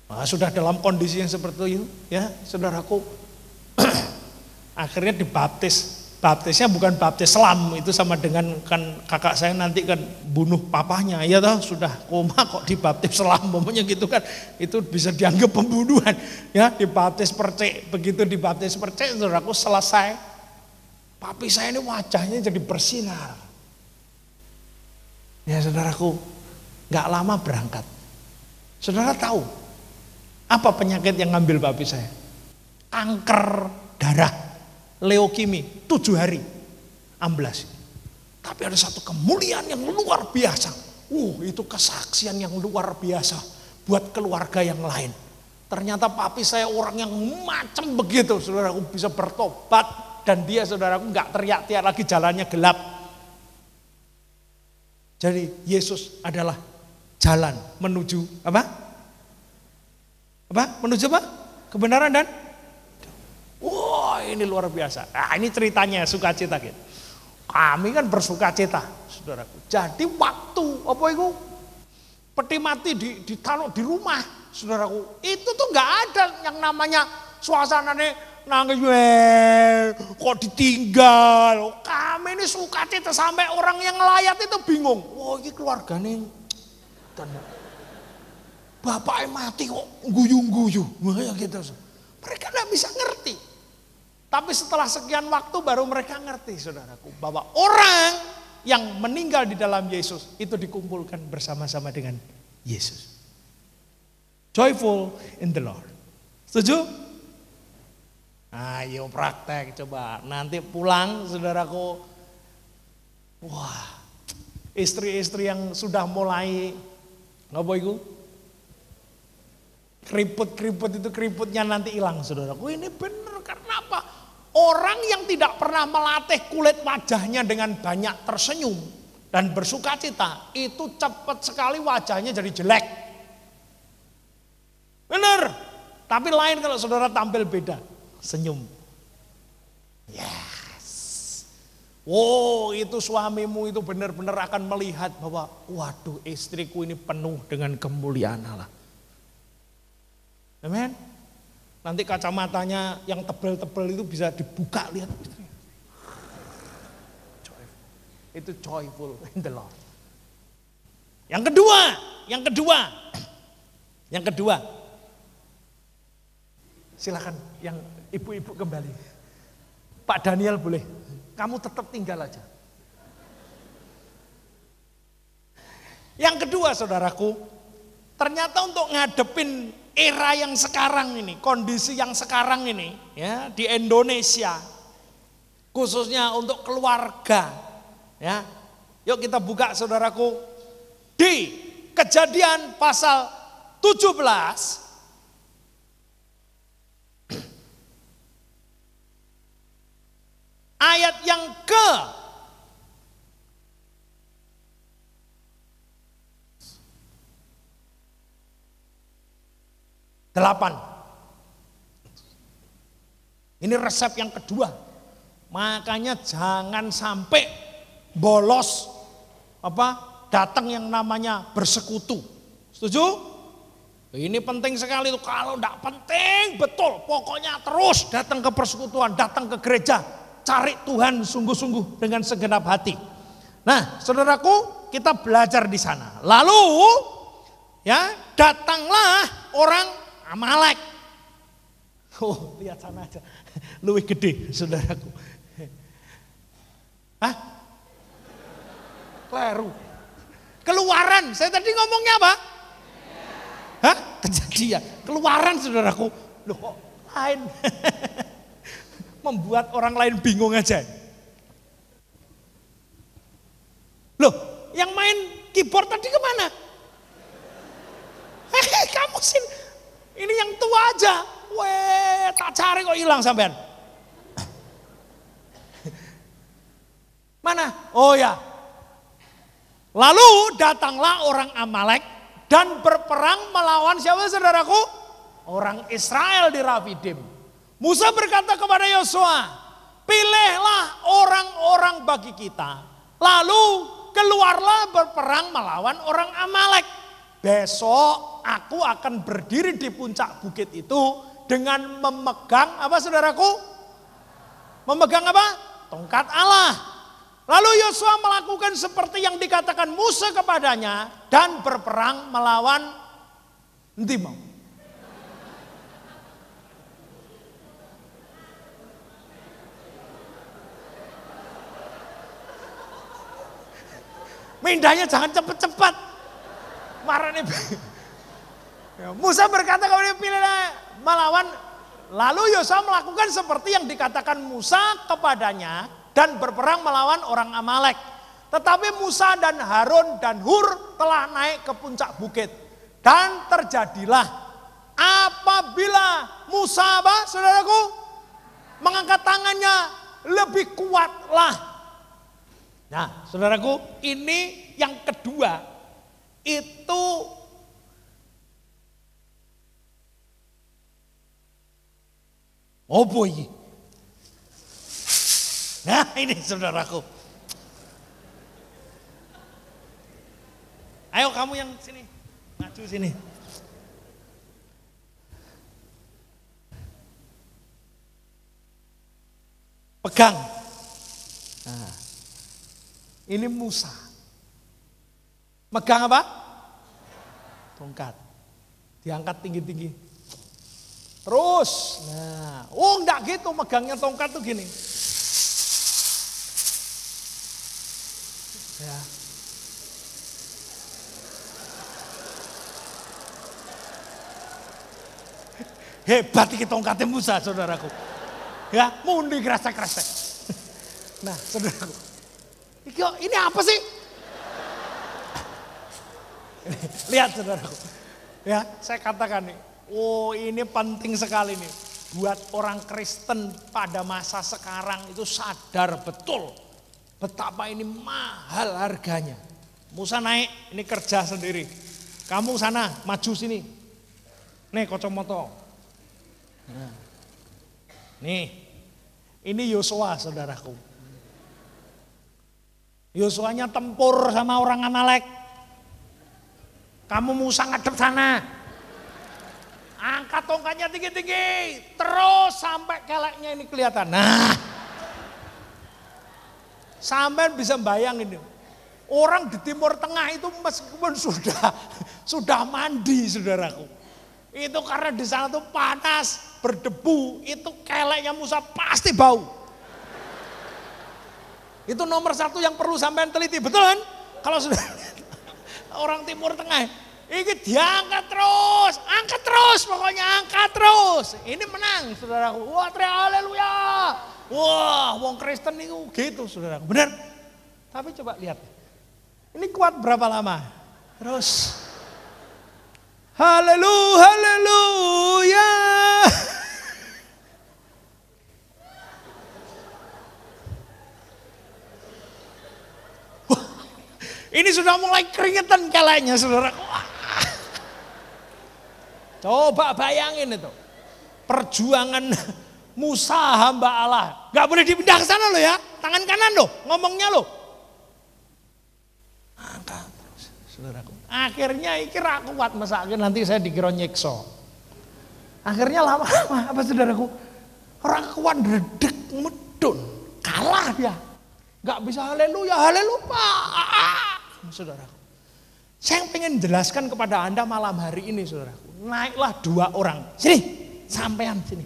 Nah, sudah dalam kondisi yang seperti itu, ya, saudaraku. Akhirnya dibaptis. Baptisnya bukan baptis selam, itu sama dengan kan kakak saya nanti kan bunuh papahnya, ya toh, sudah koma kok dibaptis selam, pokoknya gitu kan, itu bisa dianggap pembunuhan, ya, dibaptis percik, begitu dibaptis percik, saudaraku, selesai, papi saya ini wajahnya jadi bersinar, ya saudaraku, nggak lama berangkat, saudara tahu apa penyakit yang ngambil papi saya? Kanker darah. Leukemi 7 hari amblas. Tapi ada satu kemuliaan yang luar biasa. Itu kesaksian yang luar biasa buat keluarga yang lain. Ternyata papi saya orang yang macam begitu, saudaraku, bisa bertobat dan dia, saudaraku, nggak teriak-teriak lagi, jalannya gelap. Jadi Yesus adalah jalan menuju apa? Menuju apa? Kebenaran dan wah, ini luar biasa. Nah, ini ceritanya sukacita gitu. Kami kan bersukacita, saudaraku. Jadi waktu apa itu peti mati ditaruh di rumah, saudaraku. Itu tuh nggak ada yang namanya suasananya nangis, kok ditinggal. Kami ini sukacita sampai orang yang ngelayat itu bingung. Wah, ini keluarga nih. Bapaknya mati kok guyu-guyu. Wah, gitu. Mereka nggak bisa ngerti. Tapi setelah sekian waktu baru mereka ngerti, saudaraku, bahwa orang yang meninggal di dalam Yesus itu dikumpulkan bersama-sama dengan Yesus. Joyful in the Lord. Setuju? Ayo praktek coba. Nanti pulang, saudaraku. Wah, istri-istri yang sudah mulai apa itu? Keriput-keriput itu, keriputnya nanti hilang, saudaraku. Ini benar, karena apa? Orang yang tidak pernah melatih kulit wajahnya dengan banyak tersenyum dan bersukacita, itu cepat sekali wajahnya jadi jelek. Benar. Tapi lain kalau saudara tampil beda. Senyum. Yes. Wow, itu suamimu itu benar-benar akan melihat bahwa waduh, istriku ini penuh dengan kemuliaan Allah. Amen. Nanti kacamatanya yang tebal-tebal itu bisa dibuka, lihat istrinya. Itu joyful in the Lord. Yang kedua. Silakan yang ibu-ibu kembali. Pak Daniel boleh. Kamu tetap tinggal aja. Yang kedua saudaraku, ternyata untuk ngadepin era yang sekarang ini, kondisi yang sekarang ini ya di Indonesia, khususnya untuk keluarga ya. Yuk kita buka saudaraku di Kejadian pasal 17 ayat yang ke 8. Ini resep yang kedua. Makanya jangan sampai bolos datang yang namanya bersekutu. Setuju? Ini penting sekali tuh. Kalau enggak penting betul, pokoknya terus datang ke persekutuan, datang ke gereja, cari Tuhan sungguh-sungguh dengan segenap hati. Nah, saudaraku, kita belajar di sana. Lalu ya, datanglah orang Amalek. Oh, lihat sana aja. Lebih gede, saudaraku. Hah? Kleru. Keluaran, saya tadi ngomongnya apa? Hah? Kejadian. Keluaran, saudaraku. Loh kok lain? Membuat orang lain bingung aja. Loh, yang main keyboard tadi kemana? Kamu sih, ini yang tua aja. Weh, tak cari kok hilang sampean. Mana? Oh ya. Lalu datanglah orang Amalek dan berperang melawan siapa saudaraku? Orang Israel di Rafidim. Musa berkata kepada Yosua, pilihlah orang-orang bagi kita. Lalu keluarlah berperang melawan orang Amalek. Besok aku akan berdiri di puncak bukit itu dengan memegang apa saudaraku? Memegang apa? Tongkat Allah. Lalu Yosua melakukan seperti yang dikatakan Musa kepadanya dan berperang melawan nanti mau. Mindahnya jangan cepat-cepat. Marahnya. Musa berkata kepada pilihlah melawan. Lalu Yosua melakukan seperti yang dikatakan Musa kepadanya dan berperang melawan orang Amalek. Tetapi Musa dan Harun dan Hur telah naik ke puncak bukit. Dan terjadilah apabila Musa saudaraku mengangkat tangannya lebih kuatlah. Nah, saudaraku, ini yang kedua itu boy. Nah, ini saudaraku. Ayo kamu yang sini, maju sini. Pegang. Nah. Ini Musa. Megang apa? Tongkat. Diangkat tinggi-tinggi. Terus. Nah, enggak gitu megangnya tongkat tuh gini. Ya. Hebat iki tongkatnya Musa, saudaraku. Ya, mundi kresek-kresek. Nah, saudaraku. Ini apa sih? Lihat saudaraku. Ya, saya katakan nih. Oh, ini penting sekali nih. Buat orang Kristen pada masa sekarang itu sadar betul betapa ini mahal harganya. Musa naik, ini kerja sendiri. Kamu sana, maju sini. Nih kacamata. Nih, ini Yosua saudaraku. Yosuanya tempur sama orang Amalek. Kamu Musa ngadep sana. Angkat tongkatnya tinggi-tinggi. Terus sampai keleknya ini kelihatan. Nah, sampai bisa bayangin. Orang di Timur Tengah itu meskipun sudah mandi saudaraku. Itu karena di sana tuh panas, berdebu, itu keleknya Musa pasti bau. Itu nomor satu yang perlu sampean teliti, betul kan? Kalau sudah orang Timur Tengah, ini diangkat terus, angkat terus, pokoknya angkat terus. Ini menang, saudaraku. Wah, teriak haleluya. Wah, wong Kristen itu gitu, saudaraku. Benar? Tapi coba lihat, ini kuat berapa lama? Terus, haleluya, haleluya. Ini sudah mulai keringetan keleknya saudaraku. Coba bayangin itu. Perjuangan Musa hamba Allah. Gak boleh dipindah ke sana loh ya. Tangan kanan loh ngomongnya loh. Angkat terus saudaraku. Akhirnya kira kuat masa nanti saya dikira nyekso. Akhirnya lama-lama apa saudaraku. Orang kuat redek medun. Kalah dia. Gak bisa haleluya, haleluya. Saudaraku, saya pengen jelaskan kepada Anda malam hari ini saudaraku. Naiklah 2 orang. Sini, sampean sini.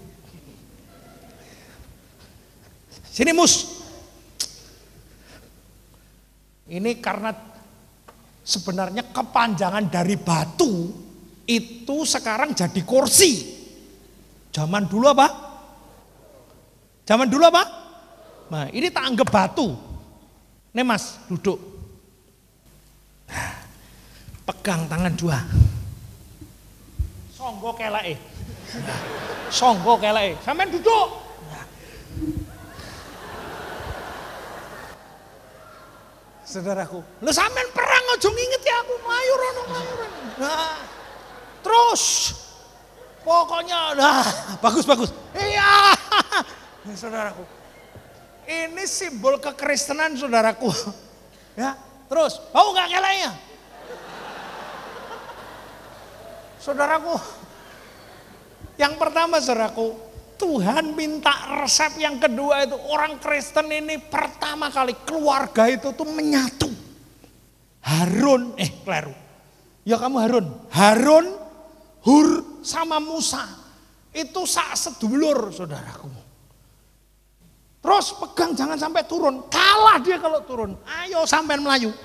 Sini Mus. Ini karena sebenarnya kepanjangan dari batu itu sekarang jadi kursi. Zaman dulu apa? Zaman dulu apa? Nah, ini tak anggap batu. Nih Mas, duduk. Pegang tangan 2. Songgo keleke. Songgo keleke. Sampeyan duduk. Saudaraku, lu sampean perang aja nginget ya aku mlayu rono. Nah, terus pokoknya bagus. Iya. Saudaraku. Ini simbol kekristenan saudaraku. Ya, terus bau enggak keleknya? Saudaraku, yang pertama saudaraku, Tuhan minta resep. Yang kedua itu orang Kristen ini pertama kali keluarga itu tuh menyatu. Harun, kleru. Ya kamu Harun. Harun, Hur sama Musa. Itu sak sedulur saudaraku. Terus pegang jangan sampai turun. Kalah dia kalau turun. Ayo sampean melayu.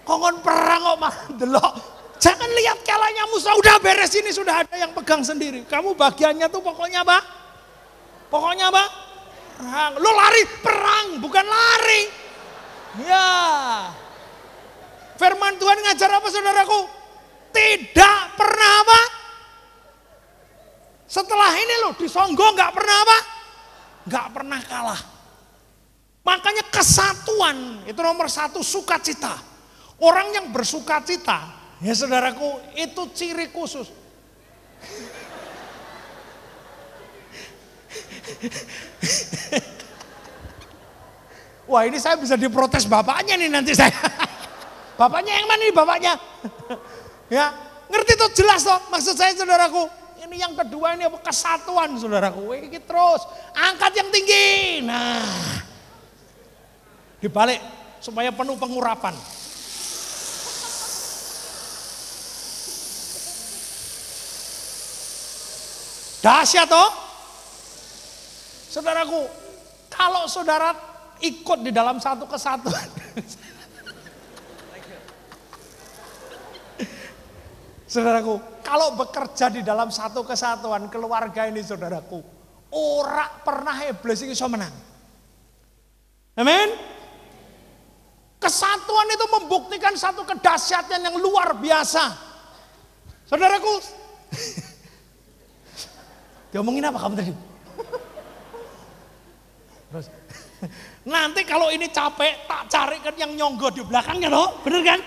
Kongon perang kok mah delok. Jangan lihat kalahnya Musa, udah beres ini sudah ada yang pegang sendiri. Kamu bagiannya tuh pokoknya apa? Pokoknya apa? Perang. Lo lari perang, bukan lari. Ya. Firman Tuhan ngajar apa saudaraku? Tidak pernah apa? Setelah ini lo disonggo nggak pernah apa? Nggak pernah kalah. Makanya kesatuan itu nomor 1, sukacita. Orang yang bersukacita, ya saudaraku, itu ciri khusus. Wah, ini saya bisa diprotes bapaknya nih nanti saya. Bapaknya yang mana nih bapaknya? Ya, ngerti tuh jelas toh maksud saya saudaraku. Ini yang kedua ini apa? Kesatuan saudaraku. Ini terus angkat yang tinggi. Nah, dibalik supaya penuh pengurapan. Dahsyat toh? Saudaraku, kalau saudara ikut di dalam satu kesatuan. Saudaraku, kalau bekerja di dalam satu kesatuan keluarga ini saudaraku, ora pernah iblis iki iso menang. Amin. Kesatuan itu membuktikan satu kedahsyatan yang luar biasa. Saudaraku, diomongin apa kamu tadi? Terus, nanti kalau ini capek tak carikan yang nyonggo di belakangnya loh, bener kan?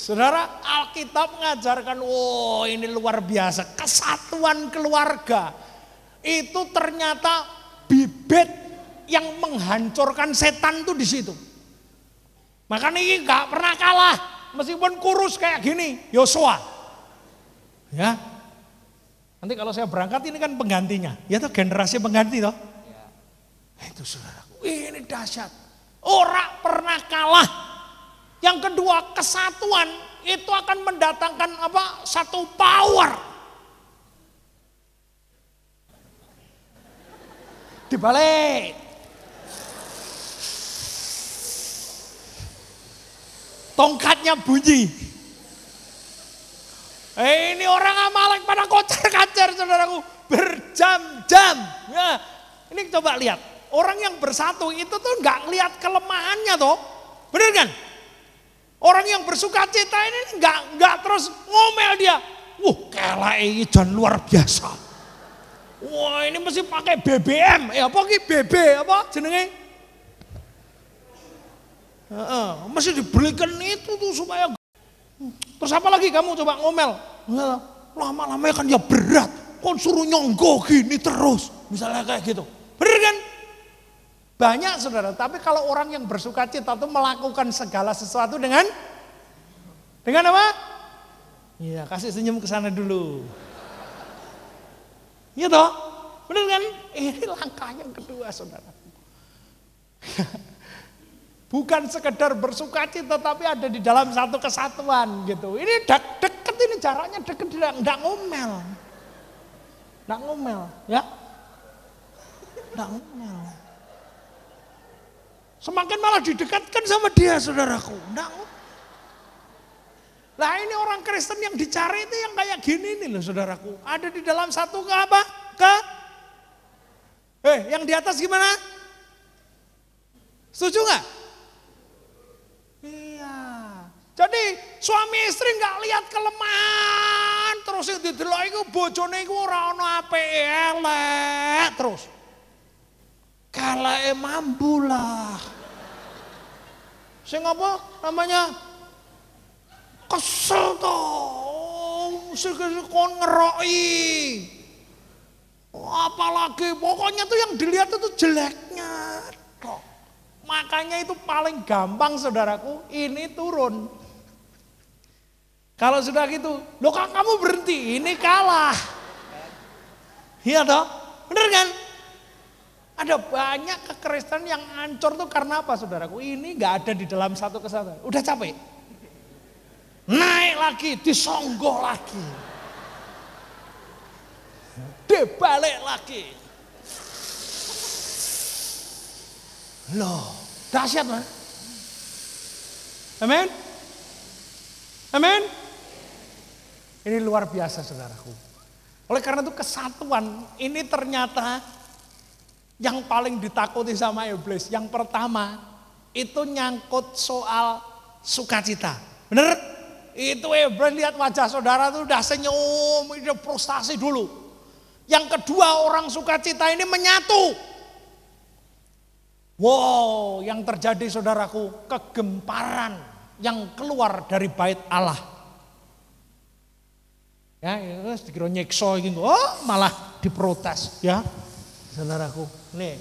Saudara, Alkitab mengajarkan, oh ini luar biasa, kesatuan keluarga. Itu ternyata bibit yang menghancurkan setan tuh di situ. Makanya ini gak pernah kalah, meskipun kurus kayak gini, Yosua. Ya, nanti kalau saya berangkat ini kan penggantinya, ya tuh generasi pengganti toh. Itu saudaraku, ini dahsyat. Orang pernah kalah. Yang kedua, kesatuan itu akan mendatangkan apa? Satu power. Dibalik. Tongkatnya bunyi. Ini orang Amalek pada kocar-kacir saudaraku. Berjam-jam. Ya, ini coba lihat. Orang yang bersatu itu tuh nggak ngelihat kelemahannya toh. Bener kan? Orang yang bersuka cita ini nggak terus ngomel dia. Kalah ini jangan luar biasa. Wah ini mesti pakai BBM. Apa ki BB apa jenenge? Mesti dibelikan itu tuh supaya. Terus apa lagi kamu coba ngomel? Lama-lama kan ya berat. Kon suruh nyonggo gini terus. Misalnya kayak gitu. Bener kan? Banyak saudara, tapi kalau orang yang bersuka cita itu melakukan segala sesuatu dengan apa? Iya, kasih senyum ke sana dulu. Iya toh? Benar kan? Ini langkah yang kedua saudara. Bukan sekedar bersuka cita tapi ada di dalam satu kesatuan gitu. Ini deket ini jaraknya deket, enggak ngomel. Enggak ngomel, ya. Enggak ngomel. Semakin malah didekatkan sama dia saudaraku. Nah ini orang Kristen yang dicari itu yang kayak gini nih loh saudaraku. Ada di dalam satu ke apa? Yang di atas gimana? Setuju gak? Iya. Jadi suami istri gak lihat kelemahan. Terus yang didelok iku bojone iku ora ono apike elek terus. Kalake mambu lah. Sing apa namanya? Kesel toh. Sing kon ngeroki. Apalagi pokoknya tuh yang dilihat itu jeleknya. Toh. Makanya itu paling gampang saudaraku, ini turun. Kalau sudah gitu, loh kan kamu berhenti, ini kalah. Iya toh? Bener kan? Ada banyak kekristenan yang hancur tuh karena apa saudaraku? Ini gak ada di dalam satu kesatuan. Udah capek? Naik lagi, disonggoh lagi. Dibalik lagi. Loh, dahsyat kan? Amin? Amin? Ini luar biasa saudaraku. Oleh karena itu kesatuan ini ternyata yang paling ditakuti sama iblis. Yang pertama itu nyangkut soal sukacita. Bener? Itu iblis lihat wajah saudara itu udah senyum, udah frustasi dulu. Yang kedua orang sukacita ini menyatu. Wow, yang terjadi saudaraku kegemparan yang keluar dari bait Allah. Ya, dikira nyekso gitu. Oh, malah diprotes ya. Saudaraku, nih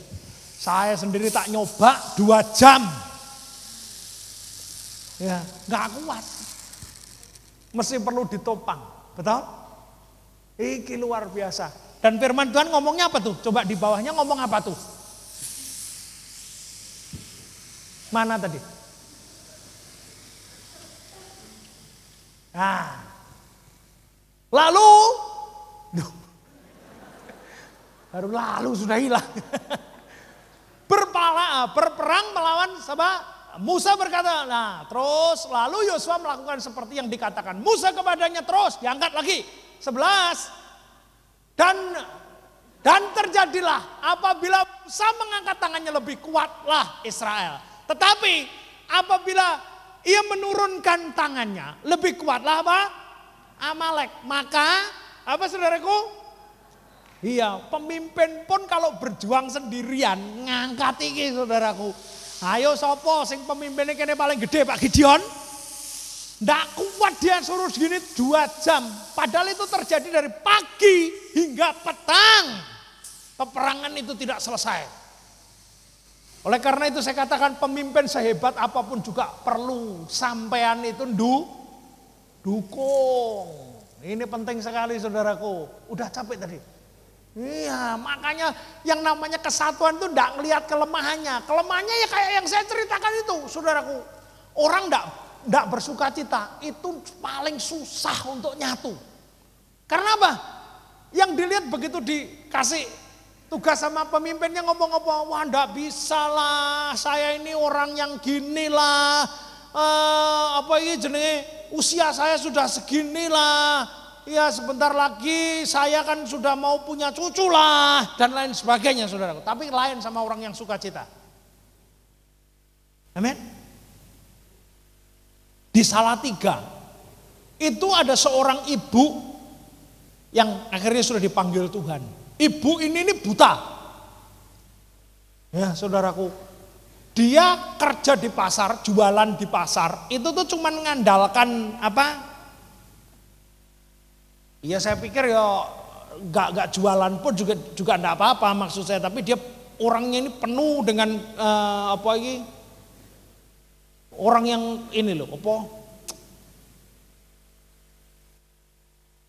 saya sendiri tak nyoba 2 jam. Ya, nggak kuat. Mesti perlu ditopang, betul? Iki luar biasa. Dan firman Tuhan ngomongnya apa tuh? Coba di bawahnya ngomong apa tuh? Mana tadi? Nah, lalu, baru lalu sudah hilang. Berperang melawan sama Musa berkata, nah terus lalu Yosua melakukan seperti yang dikatakan Musa kepadanya, terus diangkat lagi 11. Dan terjadilah apabila Musa mengangkat tangannya lebih kuatlah Israel. Tetapi apabila ia menurunkan tangannya lebih kuatlah apa? Amalek. Maka apa saudaraku? Iya, pemimpin pun kalau berjuang sendirian ngangkat iki saudaraku. Ayo sopo sing pemimpinnya kene paling gede Pak Gideon? Nggak kuat dia suruh gini 2 jam. Padahal itu terjadi dari pagi hingga petang. Peperangan itu tidak selesai. Oleh karena itu saya katakan pemimpin sehebat apapun juga perlu sampean itu dukung. Ini penting sekali saudaraku. Udah capek tadi. Iya, makanya yang namanya kesatuan itu enggak ngelihat kelemahannya. Kelemahannya ya kayak yang saya ceritakan itu, saudaraku. Orang enggak bersuka cita, itu paling susah untuk nyatu. Karena apa? Yang dilihat begitu dikasih tugas sama pemimpinnya ngomong-ngomong, wah enggak bisa lah, saya ini orang yang gini lah. Apa ini jenenge, usia saya sudah segini lah, ya sebentar lagi saya kan sudah mau punya cucu lah, dan lain sebagainya saudaraku. Tapi lain sama orang yang sukacita. Amin. Di Salatiga itu ada seorang ibu yang akhirnya sudah dipanggil Tuhan. Ibu ini buta. Ya saudaraku. Dia kerja di pasar, jualan di pasar, itu tuh cuman mengandalkan apa? Iya saya pikir ya gak jualan pun juga enggak apa-apa maksud saya, tapi dia orangnya ini penuh dengan apa ini? Orang yang ini loh, apa?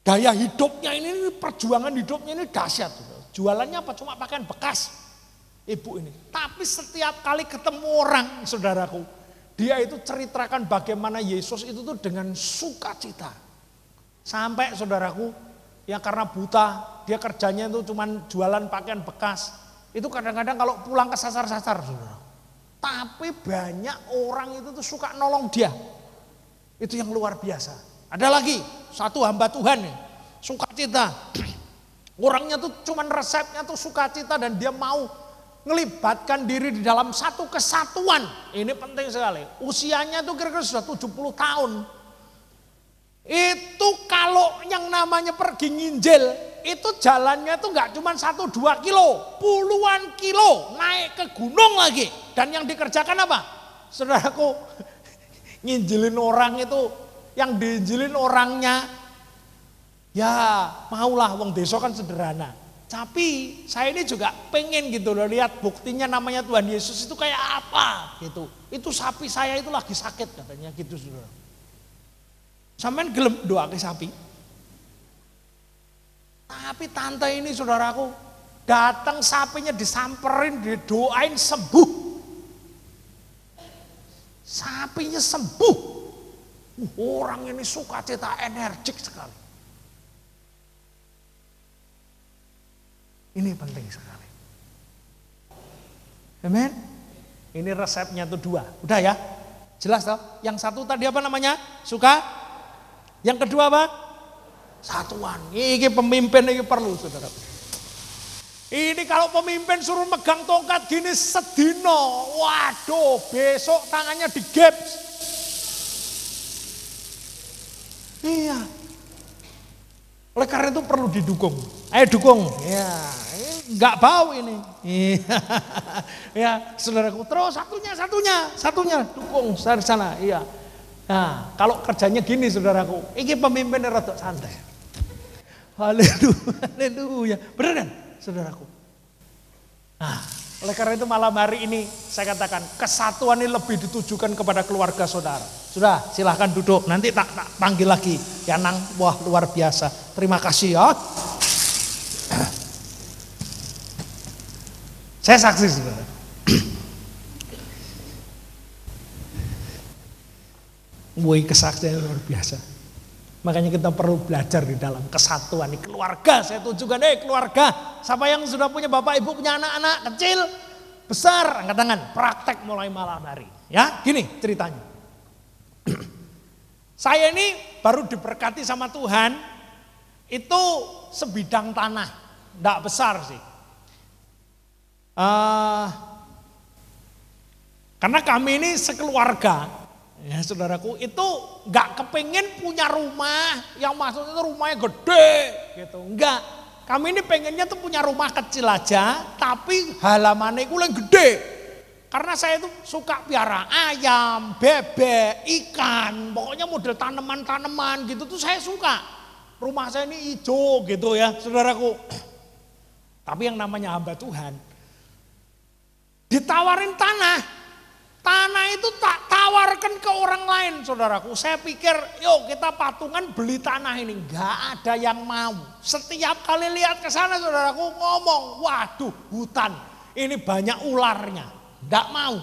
Gaya hidupnya ini perjuangan hidupnya ini dahsyat. Jualannya apa? Cuma pakaian bekas. Ibu ini, tapi setiap kali ketemu orang saudaraku, dia itu ceritakan bagaimana Yesus itu tuh dengan sukacita. Sampai saudaraku, ya karena buta, dia kerjanya itu cuman jualan pakaian bekas. Itu kadang-kadang kalau pulang kesasar-sasar saudara. Tapi banyak orang itu tuh suka nolong dia. Itu yang luar biasa. Ada lagi satu hamba Tuhan nih, sukacita. Orangnya tuh cuman resepnya tuh sukacita dan dia mau ngelibatkan diri di dalam satu kesatuan. Ini penting sekali. Usianya tuh kira-kira sudah 70 tahun. Itu kalau yang namanya pergi nginjil, itu jalannya tuh gak cuma 1-2 kilo, puluhan kilo naik ke gunung lagi. Dan yang dikerjakan apa? Saudaraku, nginjilin orang itu, yang diinjilin orangnya, ya maulah wong desa kan sederhana. Tapi saya ini juga pengen gitu loh lihat buktinya namanya Tuhan Yesus itu kayak apa gitu. Itu sapi saya itu lagi sakit katanya gitu saudara. Sampean gelem doa ke sapi. Tapi tante ini saudaraku datang sapinya disamperin, didoain sembuh. Sapinya sembuh. Orang ini sukacita energik sekali. Ini penting sekali. Amen. Ini resepnya tuh 2. Udah ya? Jelas toh? Yang satu tadi apa namanya? Suka. Yang kedua apa? Satuan. Ini pemimpin ini perlu saudara. Ini kalau pemimpin suruh megang tongkat gini sedino. Waduh, besok tangannya digaps. Iya. Oleh karena itu perlu didukung. Ayo dukung. Ya, nggak bau ini. Ya, saudaraku. Terus satunya dukung dari sana. Iya. Nah, kalau kerjanya gini saudaraku, ini pemimpinnya rada santai. Haleluya. Benar kan, saudaraku? Nah, oleh karena itu malam hari ini saya katakan kesatuan ini lebih ditujukan kepada keluarga saudara. Sudah, silahkan duduk. Nanti tak panggil lagi. Ya Nang, wah luar biasa. Terima kasih ya. Saya saksi saudara. Woi kesaksian luar biasa. Makanya kita perlu belajar di dalam kesatuan ini. Keluarga, saya tujukan keluarga. Siapa yang sudah punya bapak ibu, punya anak-anak kecil, besar, angkat tangan. Praktek mulai malam hari. Ya, gini ceritanya. Saya ini baru diberkati sama Tuhan. Itu sebidang tanah. Enggak besar sih. Karena kami ini sekeluarga, ya saudaraku, itu nggak kepengen punya rumah yang maksudnya itu rumahnya gede gitu, enggak. Kami ini pengennya tuh punya rumah kecil aja, tapi halamannya itu yang gede. Karena saya itu suka piara ayam, bebek, ikan, pokoknya model tanaman-tanaman gitu tuh saya suka. Rumah saya ini hijau gitu ya, saudaraku. Tapi yang namanya hamba Tuhan, ditawarin tanah. Tanah itu tak tawarkan ke orang lain, saudaraku. Saya pikir, yuk kita patungan beli tanah ini. Gak ada yang mau. Setiap kali lihat ke sana, saudaraku ngomong, waduh hutan, ini banyak ularnya. Gak mau.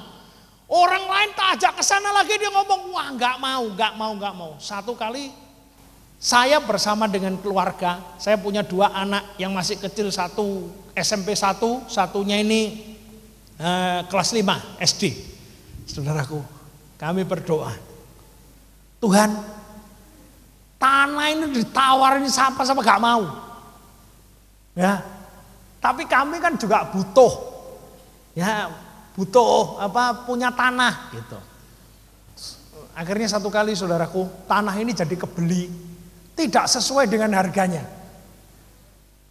Orang lain tak ajak ke sana lagi, dia ngomong, wah gak mau. Satu kali saya bersama dengan keluarga, saya punya 2 anak yang masih kecil, satu SMP 1, satunya ini kelas 5 SD. Saudaraku, kami berdoa, Tuhan, tanah ini ditawarin siapa gak mau. Ya. Tapi kami kan juga butuh. Ya, butuh punya tanah gitu. Akhirnya satu kali, saudaraku, tanah ini jadi kebeli, tidak sesuai dengan harganya.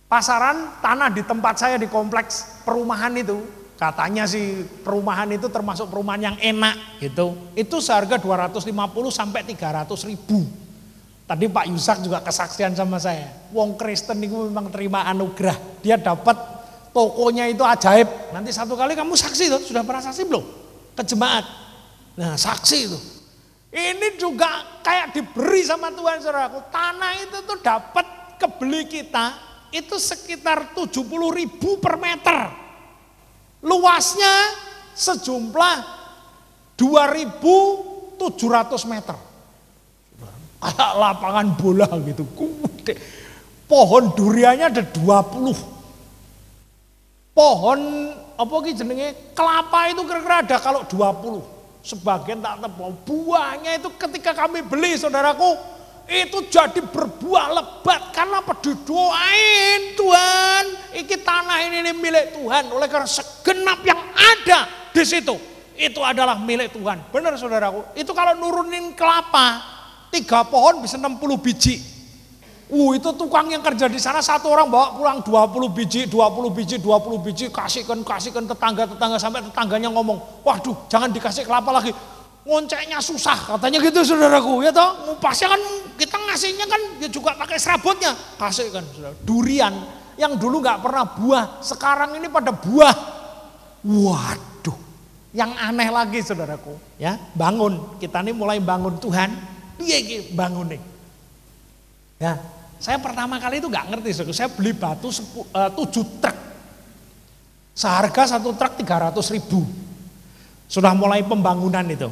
Pasaran tanah di tempat saya di kompleks perumahan itu, katanya sih perumahan itu termasuk perumahan yang enak gitu. Itu seharga 250 sampai 300 ribu. Tadi Pak Yusak juga kesaksian sama saya. Wong Kristen itu memang terima anugerah. Dia dapat tokonya itu ajaib. Nanti satu kali kamu saksi tuh, sudah pernah saksi belum? Ke jemaat. Nah saksi itu. Ini juga kayak diberi sama Tuhan, saudaraku. Tanah itu tuh dapat kebeli kita itu sekitar 70 ribu per meter. Luasnya sejumlah 2.700 meter. Kayak lapangan bola gitu. Pohon duriannya ada 20. Pohon jenenge kelapa itu kira-kira ada kalau 20. Sebagian tak tebal. Buahnya itu ketika kami beli, saudaraku, itu jadi berbuah lebat. Karena apa? Didoain, Tuhan, iki tanah ini milik Tuhan. Oleh karena segenap yang ada di situ, itu adalah milik Tuhan. Benar, saudaraku. Itu kalau nurunin kelapa, 3 pohon bisa 60 biji. Itu tukang yang kerja di sana, satu orang bawa pulang 20 biji, kasihkan tetangga sampai tetangganya ngomong, waduh jangan dikasih kelapa lagi. Ngonceknya susah katanya gitu, saudaraku, ya toh. Ngupasnya kan kita ngasihnya kan ya juga pakai serabutnya, kasih kan, saudara. Durian yang dulu nggak pernah buah, sekarang ini pada buah. Waduh, yang aneh lagi, saudaraku, ya bangun, kita nih mulai bangun Tuhan, dia bangun nih. Ya, saya pertama kali itu nggak ngerti, saudara. Saya beli batu 7 truk, seharga 1 truk 300 ribu. Sudah mulai pembangunan itu.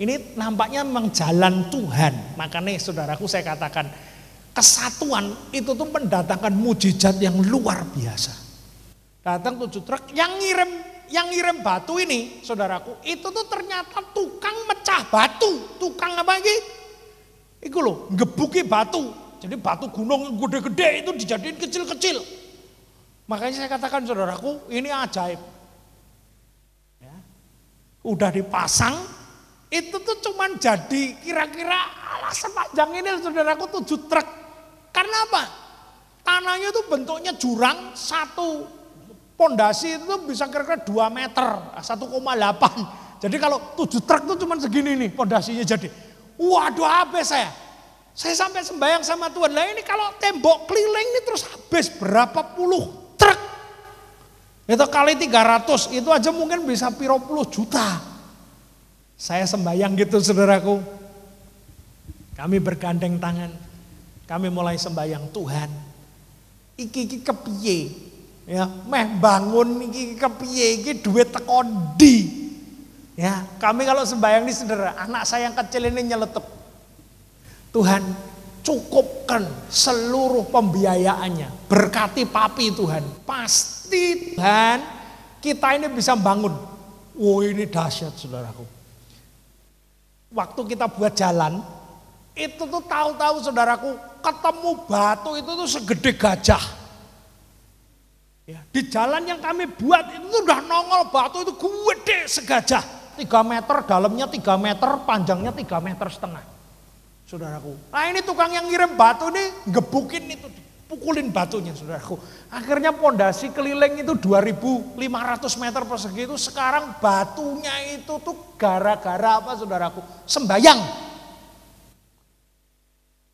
Ini nampaknya memang jalan Tuhan. Makanya saudaraku saya katakan, kesatuan itu tuh mendatangkan mujizat yang luar biasa. Datang 7 truk yang ngirim batu ini, saudaraku, itu tuh ternyata tukang mecah batu. Tukang apa lagi? Iku loh, ngebuki batu. Jadi batu gunung yang gede-gede itu dijadiin kecil-kecil. Makanya saya katakan, saudaraku, ini ajaib. Ya. Udah dipasang, itu tuh cuman jadi kira-kira sepanjang ini, saudaraku, 7 truk. Karena apa? Tanahnya itu bentuknya jurang, satu pondasi itu bisa kira-kira 2 meter, 1,8. Jadi kalau 7 truk itu cuman segini nih pondasinya jadi. Waduh, habis saya. Saya sampai sembahyang sama Tuhan. Lah ini kalau tembok keliling ini terus habis berapa puluh truk. Itu kali 300, itu aja mungkin bisa piro puluh juta. Saya sembahyang gitu, saudaraku. Kami bergandeng tangan. Kami mulai sembahyang, Tuhan, iki kepiye? Ya, meh bangun iki kepiye? Iki duit teko ndi? Ya, kami kalau sembahyang ini, saudara, anak saya yang kecil ini nyeletuk. Tuhan, cukupkan seluruh pembiayaannya. Berkati papi, Tuhan. Pasti Tuhan, kita ini bisa bangun. Ini dahsyat, saudaraku. Waktu kita buat jalan, itu tuh tahu-tahu, saudaraku, ketemu batu itu tuh segede gajah. Ya, di jalan yang kami buat itu tuh udah nongol batu itu gede segajah. 3 meter, dalamnya 3 meter, panjangnya 3,5 meter. Saudaraku. Nah ini tukang yang ngirim batu ini gebukin itu, pukulin batunya saudaraku. Akhirnya pondasi keliling itu 2.500 meter persegi itu sekarang batunya itu tuh gara-gara apa saudaraku? Sembayang.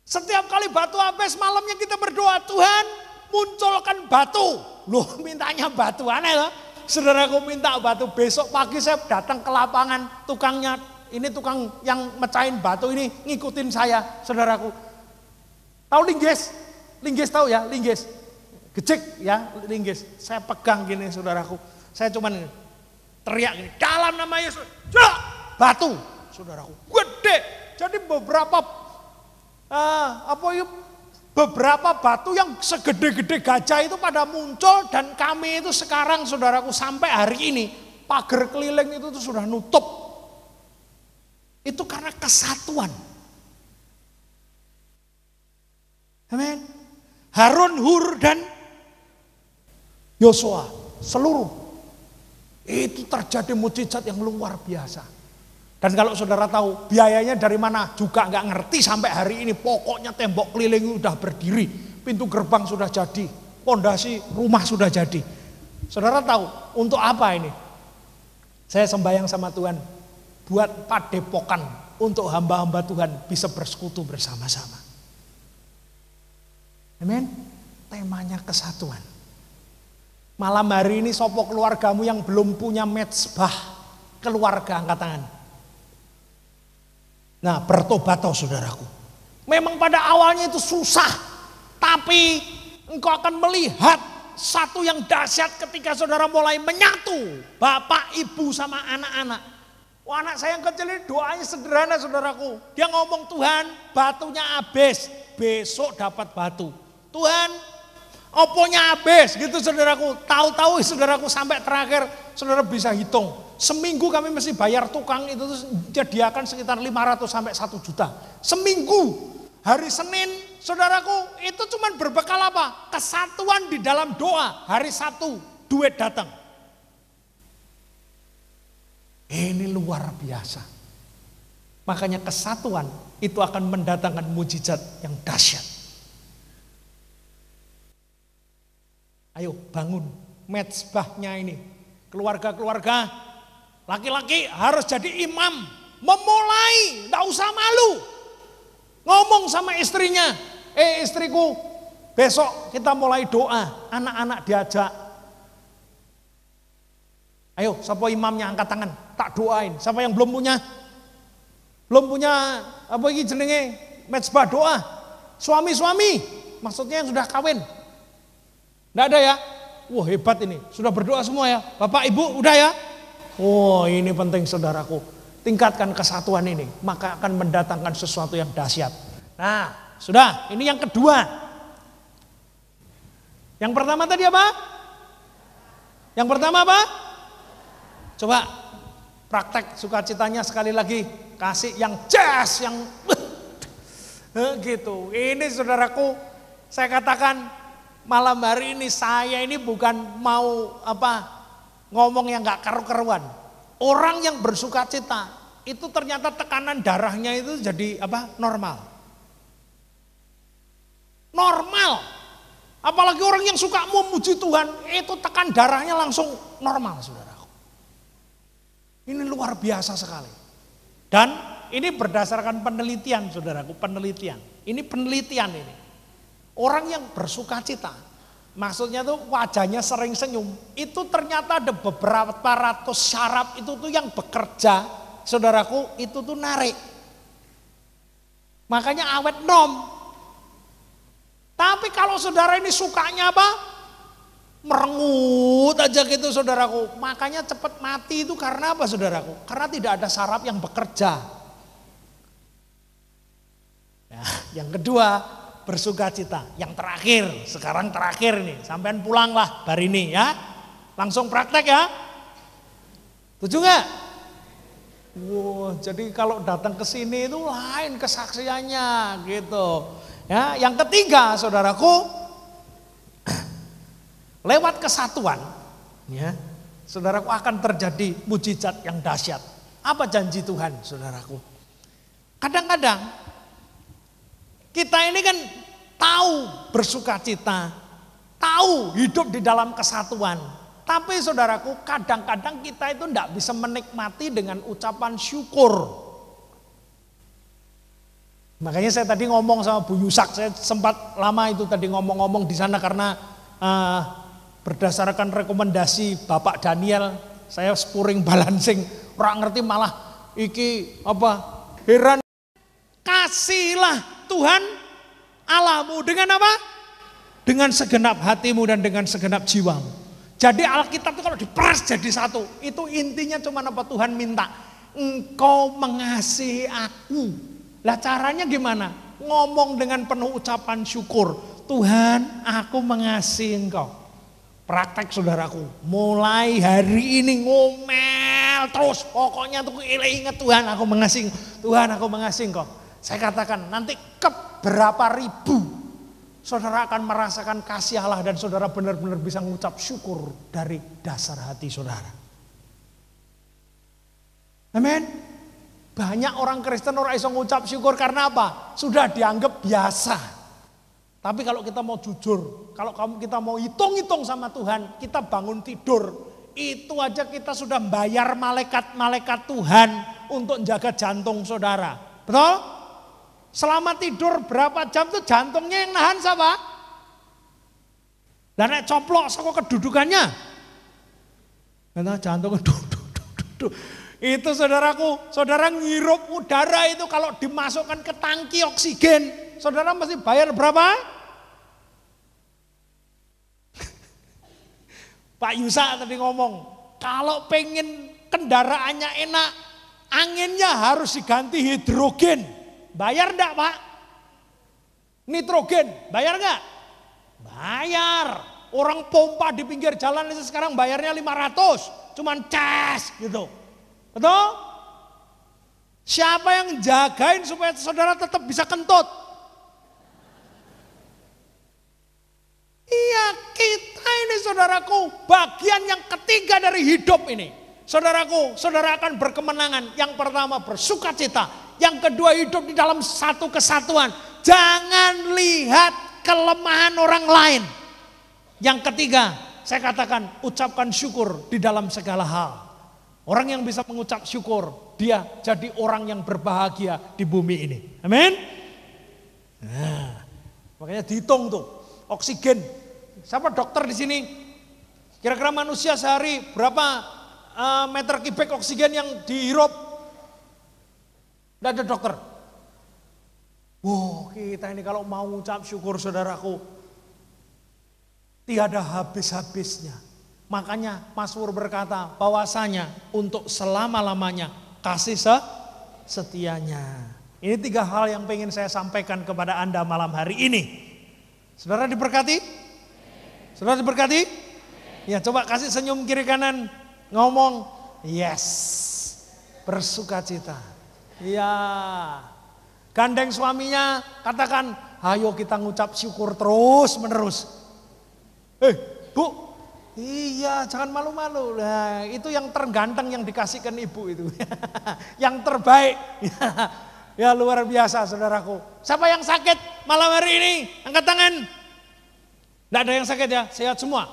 Setiap kali batu habis malamnya kita berdoa, Tuhan munculkan batu. Loh mintanya batu, aneh loh. Saudaraku minta batu, besok pagi saya datang ke lapangan, tukangnya, ini tukang yang mecahin batu ini ngikutin saya saudaraku. Tahu linggis? Linggis tahu ya, linggis. Gejek ya, linggis. Saya pegang gini saudaraku. Saya cuman teriak gini, dalam nama Yesus, jak, batu. Saudaraku, gede. Jadi beberapa beberapa batu yang segede-gede gajah itu pada muncul dan kami itu sekarang saudaraku sampai hari ini pagar keliling itu tuh sudah nutup. Itu karena kesatuan. Amin. Harun, Hur dan Yosua seluruh itu terjadi mukjizat yang luar biasa. Dan kalau saudara tahu biayanya dari mana juga nggak ngerti sampai hari ini. Pokoknya tembok keliling udah berdiri, pintu gerbang sudah jadi, pondasi rumah sudah jadi. Saudara tahu untuk apa ini? Saya sembahyang sama Tuhan buat padepokan untuk hamba-hamba Tuhan bisa bersekutu bersama-sama. Amin. Temanya kesatuan. Malam hari ini sopo keluargamu yang belum punya mezbah keluarga, angkat tangan. Nah, bertobatlah saudaraku. Memang pada awalnya itu susah, tapi engkau akan melihat satu yang dahsyat ketika saudara mulai menyatu, bapak, ibu sama anak-anak. Wah, anak saya yang kecil ini doanya sederhana saudaraku. Dia ngomong, Tuhan batunya habis, besok dapat batu. Tuhan oponya habis gitu saudaraku. Tahu-tahu saudaraku sampai terakhir saudara bisa hitung. Seminggu kami mesti bayar tukang itu sediakan sekitar 500 sampai 1 juta. Seminggu. Hari Senin saudaraku itu cuman berbekal apa? Kesatuan di dalam doa. Hari Sabtu duit datang. Ini luar biasa. Makanya kesatuan itu akan mendatangkan mukjizat yang dahsyat. Ayo bangun mezbahnya ini. Keluarga-keluarga, laki-laki harus jadi imam. Memulai, gak usah malu. Ngomong sama istrinya, istriku besok kita mulai doa. Anak-anak diajak. Ayo, siapa imamnya angkat tangan, tak doain. Siapa yang belum punya apa ini jenenge mezbah doa. Suami-suami, maksudnya yang sudah kawin. Nggak ada ya? Wah hebat ini, sudah berdoa semua ya. Bapak ibu udah ya? Oh ini penting saudaraku. Tingkatkan kesatuan ini, maka akan mendatangkan sesuatu yang dahsyat. Nah sudah, ini yang kedua. Yang pertama tadi apa? Yang pertama apa? Coba praktek sukacitanya sekali lagi. Kasih yang jazz, yang gitu. Ini saudaraku, saya katakan malam hari ini saya ini bukan mau ngomong yang gak karu-karuan. Orang yang bersukacita itu ternyata tekanan darahnya itu jadi normal. Normal. Apalagi orang yang suka memuji Tuhan itu tekan darahnya langsung normal saudaraku. Ini luar biasa sekali. Dan ini berdasarkan penelitian saudaraku, penelitian. Ini penelitian ini. Orang yang bersukacita, maksudnya tuh wajahnya sering senyum, itu ternyata ada beberapa ratus syaraf itu tuh yang bekerja, saudaraku, itu tuh narik. Makanya awet nom. Tapi kalau saudara ini sukanya apa? Merengut aja gitu saudaraku. Makanya cepat mati itu karena apa saudaraku? Karena tidak ada saraf yang bekerja. Nah, yang kedua, bersukacita. Yang terakhir, sekarang terakhir nih, sampean pulanglah hari ini ya. Langsung praktek ya. Setuju nggak? Wow, jadi kalau datang ke sini itu lain kesaksiannya gitu. Ya, yang ketiga, saudaraku, lewat kesatuan, ya, saudaraku akan terjadi mukjizat yang dahsyat. Apa janji Tuhan, saudaraku? Kadang-kadang kita ini kan tahu bersukacita, tahu hidup di dalam kesatuan. Tapi saudaraku, kadang-kadang kita itu tidak bisa menikmati dengan ucapan syukur. Makanya saya tadi ngomong sama Bu Yusak, saya sempat lama itu tadi ngomong-ngomong di sana karena berdasarkan rekomendasi Bapak Daniel, saya spuring balancing, orang ngerti malah iki apa heran. Kasihlah Tuhan Allahmu dengan apa? Dengan segenap hatimu dan dengan segenap jiwamu. Jadi Alkitab itu kalau diperas jadi satu, itu intinya cuma apa? Tuhan minta, engkau mengasihi aku. Lah caranya gimana? Ngomong dengan penuh ucapan syukur. Tuhan, aku mengasihi engkau. Praktek saudaraku, mulai hari ini ngomel terus. Pokoknya tuh ingat Tuhan, aku mengasihi engkau. Tuhan, aku mengasihi engkau. Saya katakan nanti keberapa ribu saudara akan merasakan kasih Allah dan saudara benar-benar bisa mengucap syukur dari dasar hati saudara. Amin. Banyak orang Kristen orang iso ngucap syukur karena apa? Sudah dianggap biasa. Tapi kalau kita mau jujur, kalau kita mau hitung-hitung sama Tuhan, kita bangun tidur, itu aja kita sudah bayar malaikat-malaikat Tuhan untuk jaga jantung saudara. Betul? Selama tidur berapa jam tuh jantungnya yang nahan siapa? Dan nek coplok saka kedudukannya. Karena jantung itu saudaraku, saudara ngirup udara itu kalau dimasukkan ke tangki oksigen, saudara mesti bayar berapa? Pak Yusa tadi ngomong, kalau pengen kendaraannya enak, anginnya harus diganti hidrogen. Bayar enggak Pak? Nitrogen, bayar enggak? Bayar. Orang pompa di pinggir jalan itu sekarang bayarnya 500, cuman cas gitu. Betul? Siapa yang jagain supaya saudara tetap bisa kentut? Iya, kita ini saudaraku, bagian yang ketiga dari hidup ini. Saudaraku, saudara akan berkemenangan. Yang pertama bersukacita, yang kedua hidup di dalam satu kesatuan. Jangan lihat kelemahan orang lain. Yang ketiga, saya katakan ucapkan syukur di dalam segala hal. Orang yang bisa mengucap syukur, dia jadi orang yang berbahagia di bumi ini. Amin. Nah, makanya dihitung tuh oksigen. Siapa dokter di sini? Kira-kira manusia sehari berapa meter kubik oksigen yang dihirup? Tidak ada dokter. Wow, kita ini kalau mau ucap syukur saudaraku, tiada habis-habisnya. Makanya Mazmur berkata bahwasanya untuk selama-lamanya kasih setianya. Ini 3 hal yang pengen saya sampaikan kepada Anda malam hari ini. Saudara diberkati? Saudara diberkati? Ya, coba kasih senyum kiri kanan, ngomong yes, bersukacita. Ya, gandeng suaminya, katakan ayo kita ngucap syukur terus menerus. Bu, iya, jangan malu-malu. Nah, itu yang terganteng yang dikasihkan ibu itu. Yang terbaik. Ya, luar biasa saudaraku. Siapa yang sakit malam hari ini? Angkat tangan. Tidak ada yang sakit ya, sehat semua.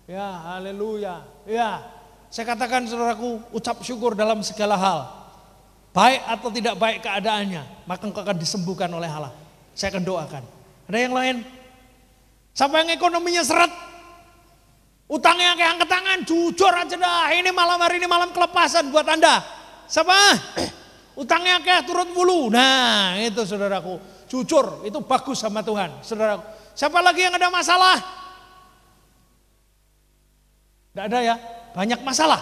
Ya, haleluya. Ya, saya katakan saudaraku, ucap syukur dalam segala hal. Baik atau tidak baik keadaannya, maka engkau akan disembuhkan oleh Allah. Saya akan doakan. Ada yang lain? Siapa yang ekonominya seret? Utangnya kayak angkat tangan, jujur aja dah. Ini malam hari ini malam kelepasan buat Anda. Siapa? Utangnya kayak turun bulu. Nah, itu saudaraku. Jujur, itu bagus sama Tuhan. Saudaraku. Siapa lagi yang ada masalah? Tidak ada ya? Banyak masalah.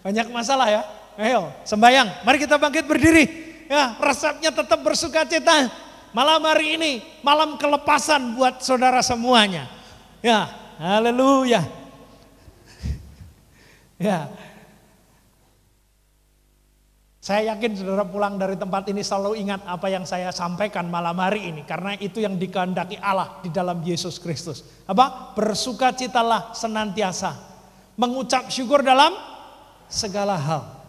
Banyak masalah ya. Ayo, sembahyang. Mari kita bangkit berdiri. Ya, resepnya tetap bersukacita. Malam hari ini, malam kelepasan buat saudara semuanya. Ya, haleluya. Ya. Saya yakin saudara pulang dari tempat ini selalu ingat apa yang saya sampaikan malam hari ini. Karena itu yang dikehendaki Allah di dalam Yesus Kristus. Apa? Bersukacitalah senantiasa. Mengucap syukur dalam segala hal.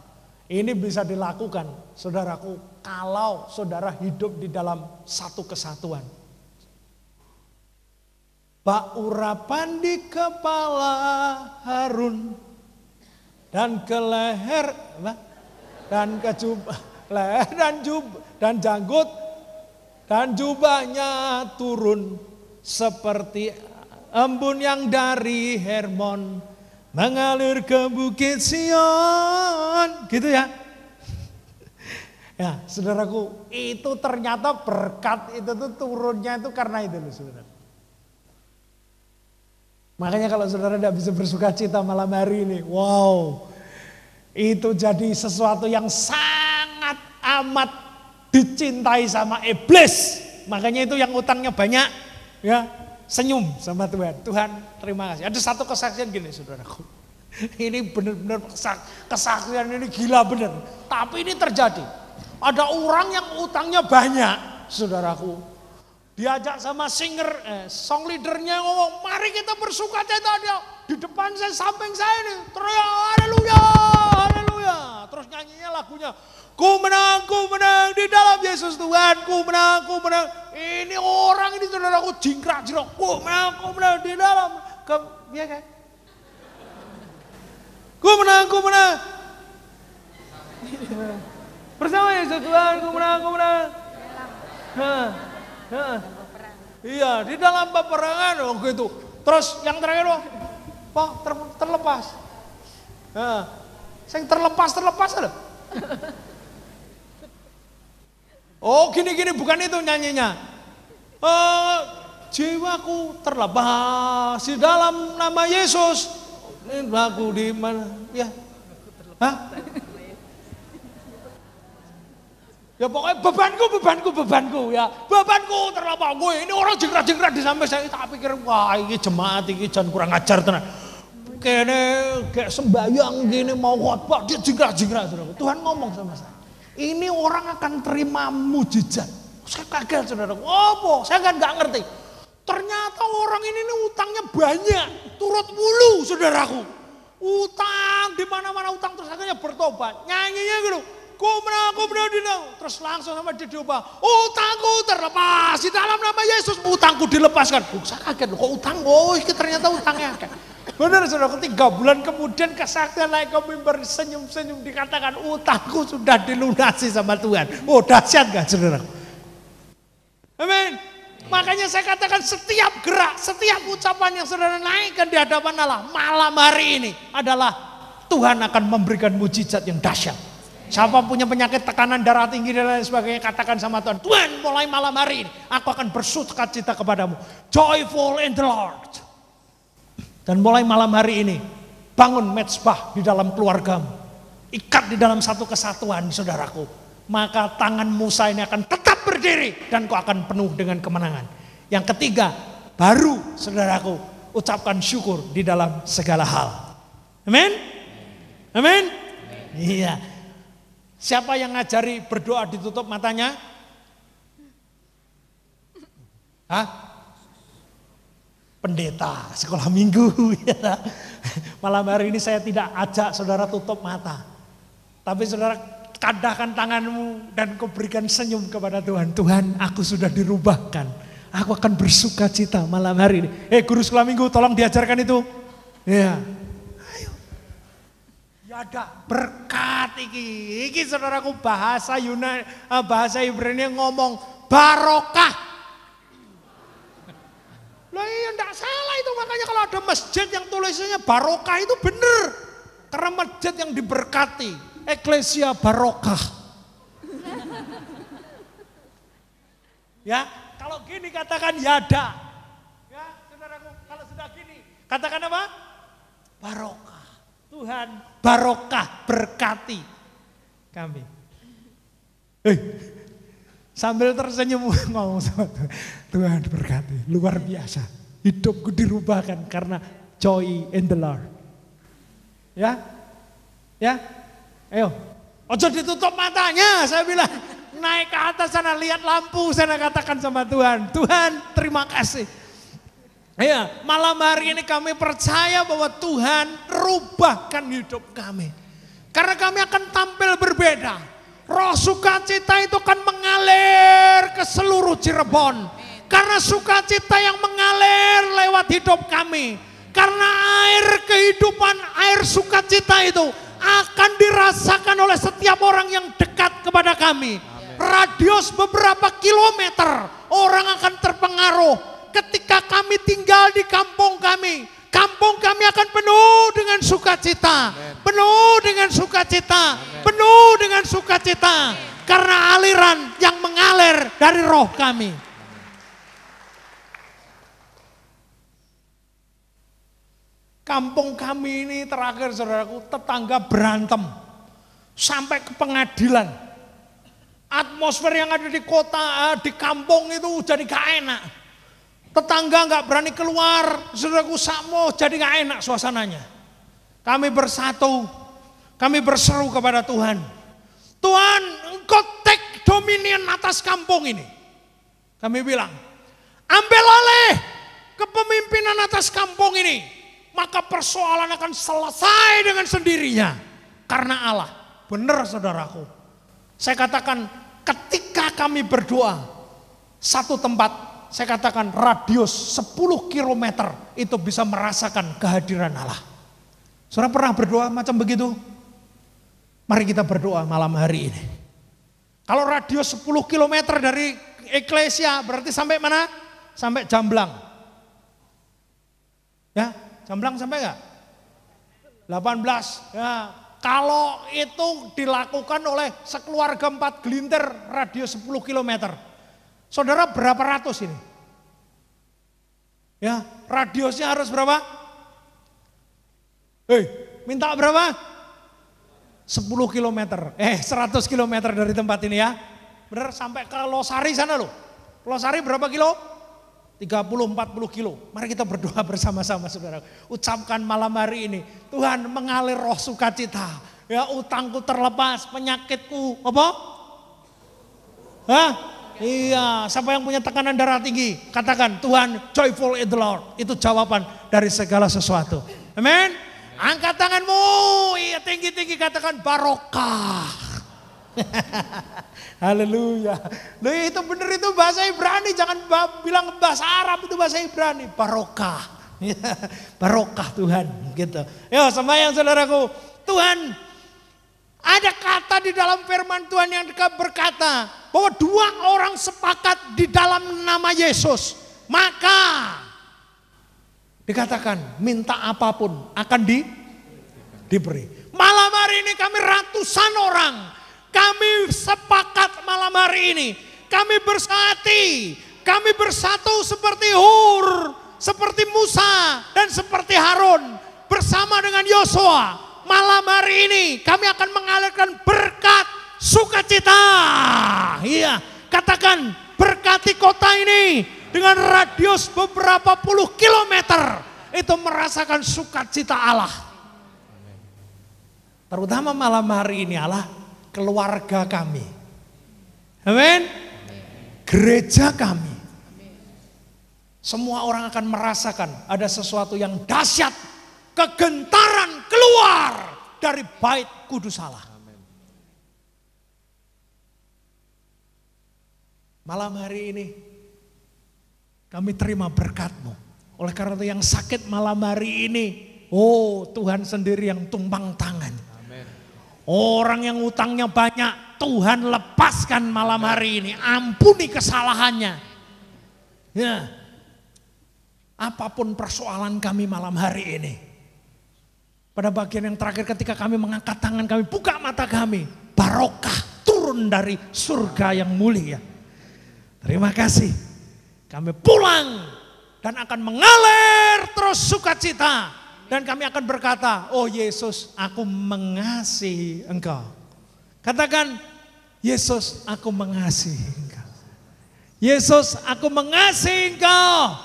Ini bisa dilakukan, saudaraku, kalau saudara hidup di dalam satu kesatuan. Bak urapan di kepala Harun dan ke leher dan ke jubah, leher dan janggut dan jubahnya turun seperti embun yang dari Hermon mengalir ke Bukit Sion, gitu ya. Ya, saudaraku, itu ternyata berkat itu tuh turunnya itu karena itu loh, saudara. Makanya kalau saudara tidak bisa bersuka cita malam hari ini, wow, itu jadi sesuatu yang sangat amat dicintai sama iblis. Makanya itu yang utangnya banyak, ya, senyum sama Tuhan. Tuhan, terima kasih. Ada satu kesaksian gini, saudaraku. Ini benar-benar kesaksian ini gila benar. Tapi ini terjadi. Ada orang yang utangnya banyak, saudaraku. Diajak sama song leadernya ngomong, mari kita bersuka cita. Dia di depan saya, samping saya ini, teriak haleluya, haleluya. Terus nyanyinya lagunya, ku menang di dalam Yesus Tuhan, ku menang. Ini orang ini saudaraku jingkrak-jingkrak, ku menang di dalam, ya kan? Ku menang. Bersama Yesus Tuhan, ku menang. Iya, di dalam peperangan gitu. Terus yang terakhir Pak terlepas. Saya terlepas ada. Oh gini bukan itu nyanyinya. Jiwaku terlepas di dalam nama Yesus. Ini lagu di mana? Ya. Hah? Ya pokoknya bebanku ya. Bebanku terlepas gue. Ini orang jengkrak-jengkrak di samping saya. Tak pikir wah ini jemaat ini jangan kurang ajar tenan. Kayak sembahyang gini mau khotbah dia jengkrak-jengkrak. Tuhan ngomong sama saya. Ini orang akan terima mujizat. Saya kaget saudara. Oh, saya kan nggak ngerti. Ternyata orang ini utangnya banyak. Turut mulu saudaraku. Utang di mana-mana utang terus akhirnya bertobat. Nyanyinya gitu. Ku menang terus langsung sama dia diubah. Utangku terlepas di dalam nama Yesus. Utangku dilepaskan. Saya kaget loh, kok utang? Oh, ini ternyata utangnya. Benar saudara, 3 bulan kemudian kesaktian naik ke mimbar senyum-senyum dikatakan utangku sudah dilunasi sama Tuhan. Oh, dahsyat gak saudara? Amin. Makanya saya katakan setiap gerak, setiap ucapan yang saudara naikkan di hadapan Allah malam hari ini adalah Tuhan akan memberikan mujizat yang dahsyat. Siapa punya penyakit tekanan darah tinggi dan lain sebagainya, katakan sama Tuhan, Tuhan mulai malam hari ini aku akan bersuka cita kepadamu. Joyful in the Lord. Dan mulai malam hari ini bangun mezbah di dalam keluargamu. Ikat di dalam satu kesatuan saudaraku. Maka tangan Musa ini akan tetap berdiri dan kau akan penuh dengan kemenangan. Yang ketiga, baru saudaraku ucapkan syukur di dalam segala hal. Amin? Amin? Iya. Siapa yang ngajari berdoa ditutup matanya? Hah? Pendeta sekolah minggu. Ya. Malam hari ini saya tidak ajak saudara tutup mata. Tapi saudara kadahkan tanganmu dan kau berikan senyum kepada Tuhan. Tuhan, aku sudah dirubahkan. Aku akan bersuka cita malam hari ini. Guru sekolah minggu tolong diajarkan itu. Ya. Ada berkat iki saudaraku bahasa Yunani, bahasa Ibrani ngomong barokah. Lah iya enggak salah itu, makanya kalau ada masjid yang tulisannya barokah itu benar. Karena masjid yang diberkati, eklesia barokah. Ya, kalau gini katakan yada. Ya, saudaraku, kalau sudah gini katakan apa? Barokah. Tuhan barokah berkati kami. Sambil tersenyum ngomong sama Tuhan. Tuhan berkati, luar biasa. Hidupku dirubahkan karena joy in the Lord. Ya, ayo. Ojo ditutup matanya, saya bilang. Naik ke atas sana, lihat lampu sana, katakan sama Tuhan. Tuhan terima kasih. Ya, malam hari ini kami percaya bahwa Tuhan rubahkan hidup kami. Karena kami akan tampil berbeda. Roh sukacita itu akan mengalir ke seluruh Cirebon. Karena sukacita yang mengalir lewat hidup kami. Karena air kehidupan, air sukacita itu akan dirasakan oleh setiap orang yang dekat kepada kami. Radius beberapa kilometer orang akan terpengaruh ketika kami tinggal di kampung kami. Kampung kami akan penuh dengan sukacita, penuh dengan sukacita, penuh dengan sukacita. Karena aliran yang mengalir dari roh kami. Kampung kami ini terakhir saudaraku, tetangga berantem sampai ke pengadilan. Atmosfer yang ada di kota, di kampung itu jadi gak enak. Tetangga gak berani keluar, saudaraku sakmo jadi gak enak suasananya. Kami bersatu, kami berseru kepada Tuhan. Tuhan, Engkau take dominion atas kampung ini. Kami bilang, ambil alih kepemimpinan atas kampung ini. Maka persoalan akan selesai dengan sendirinya. Karena Allah. Benar saudaraku. Saya katakan ketika kami berdoa, satu tempat, saya katakan radius 10 km itu bisa merasakan kehadiran Allah. Saudara pernah berdoa macam begitu? Mari kita berdoa malam hari ini. Kalau radius 10 km dari Eklesia berarti sampai mana? Sampai Jamblang. Ya, Jamblang sampai enggak? 18. Ya, kalau itu dilakukan oleh sekeluarga 4 gelintir radius 10 km. Saudara berapa ratus ini? Ya, radiusnya harus berapa? Minta berapa? 10 km. 100 km dari tempat ini ya. Benar sampai ke Losari sana loh. Losari berapa kilo? 30-40 kilo. Mari kita berdoa bersama-sama saudara. Ucapkan malam hari ini. Tuhan mengalir roh sukacita. Ya, utangku terlepas, penyakitku apa? Hah? Iya, siapa yang punya tekanan darah tinggi? Katakan, Tuhan joyful in the Lord. Itu jawaban dari segala sesuatu. Amin. Angkat tanganmu, iya tinggi-tinggi katakan barokah. Haleluya. Loh, itu benar itu bahasa Ibrani, jangan bilang bahasa Arab, itu bahasa Ibrani. Barokah. Barokah Tuhan gitu. Yo, sembahyang saudaraku. Tuhan, ada kata di dalam firman Tuhan yang berkata bahwa 2 orang sepakat di dalam nama Yesus, maka dikatakan minta apapun akan diberi. Malam hari ini kami ratusan orang, kami sepakat malam hari ini, kami bersatu seperti Hur, seperti Musa dan seperti Harun bersama dengan Yosua. Malam hari ini kami akan mengalirkan berkat sukacita. Iya, katakan berkati kota ini dengan radius beberapa puluh kilometer itu merasakan sukacita Allah. Terutama malam hari ini Allah, keluarga kami. Amin. Gereja kami. Semua orang akan merasakan ada sesuatu yang dahsyat, kegentaran keluar dari bait kudus Allah. Malam hari ini kami terima berkat-Mu. Oleh karena itu yang sakit malam hari ini, oh Tuhan sendiri yang tumpang tangan. Amen. Orang yang utangnya banyak, Tuhan lepaskan malam hari ini. Ampuni kesalahannya. Ya, apapun persoalan kami malam hari ini. Pada bagian yang terakhir ketika kami mengangkat tangan kami, buka mata kami. Barokah turun dari surga yang mulia. Terima kasih. Kami pulang dan akan mengalir terus sukacita. Dan kami akan berkata, oh Yesus aku mengasihi Engkau. Katakan, Yesus aku mengasihi Engkau. Yesus aku mengasihi Engkau.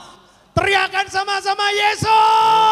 Teriakan sama-sama, Yesus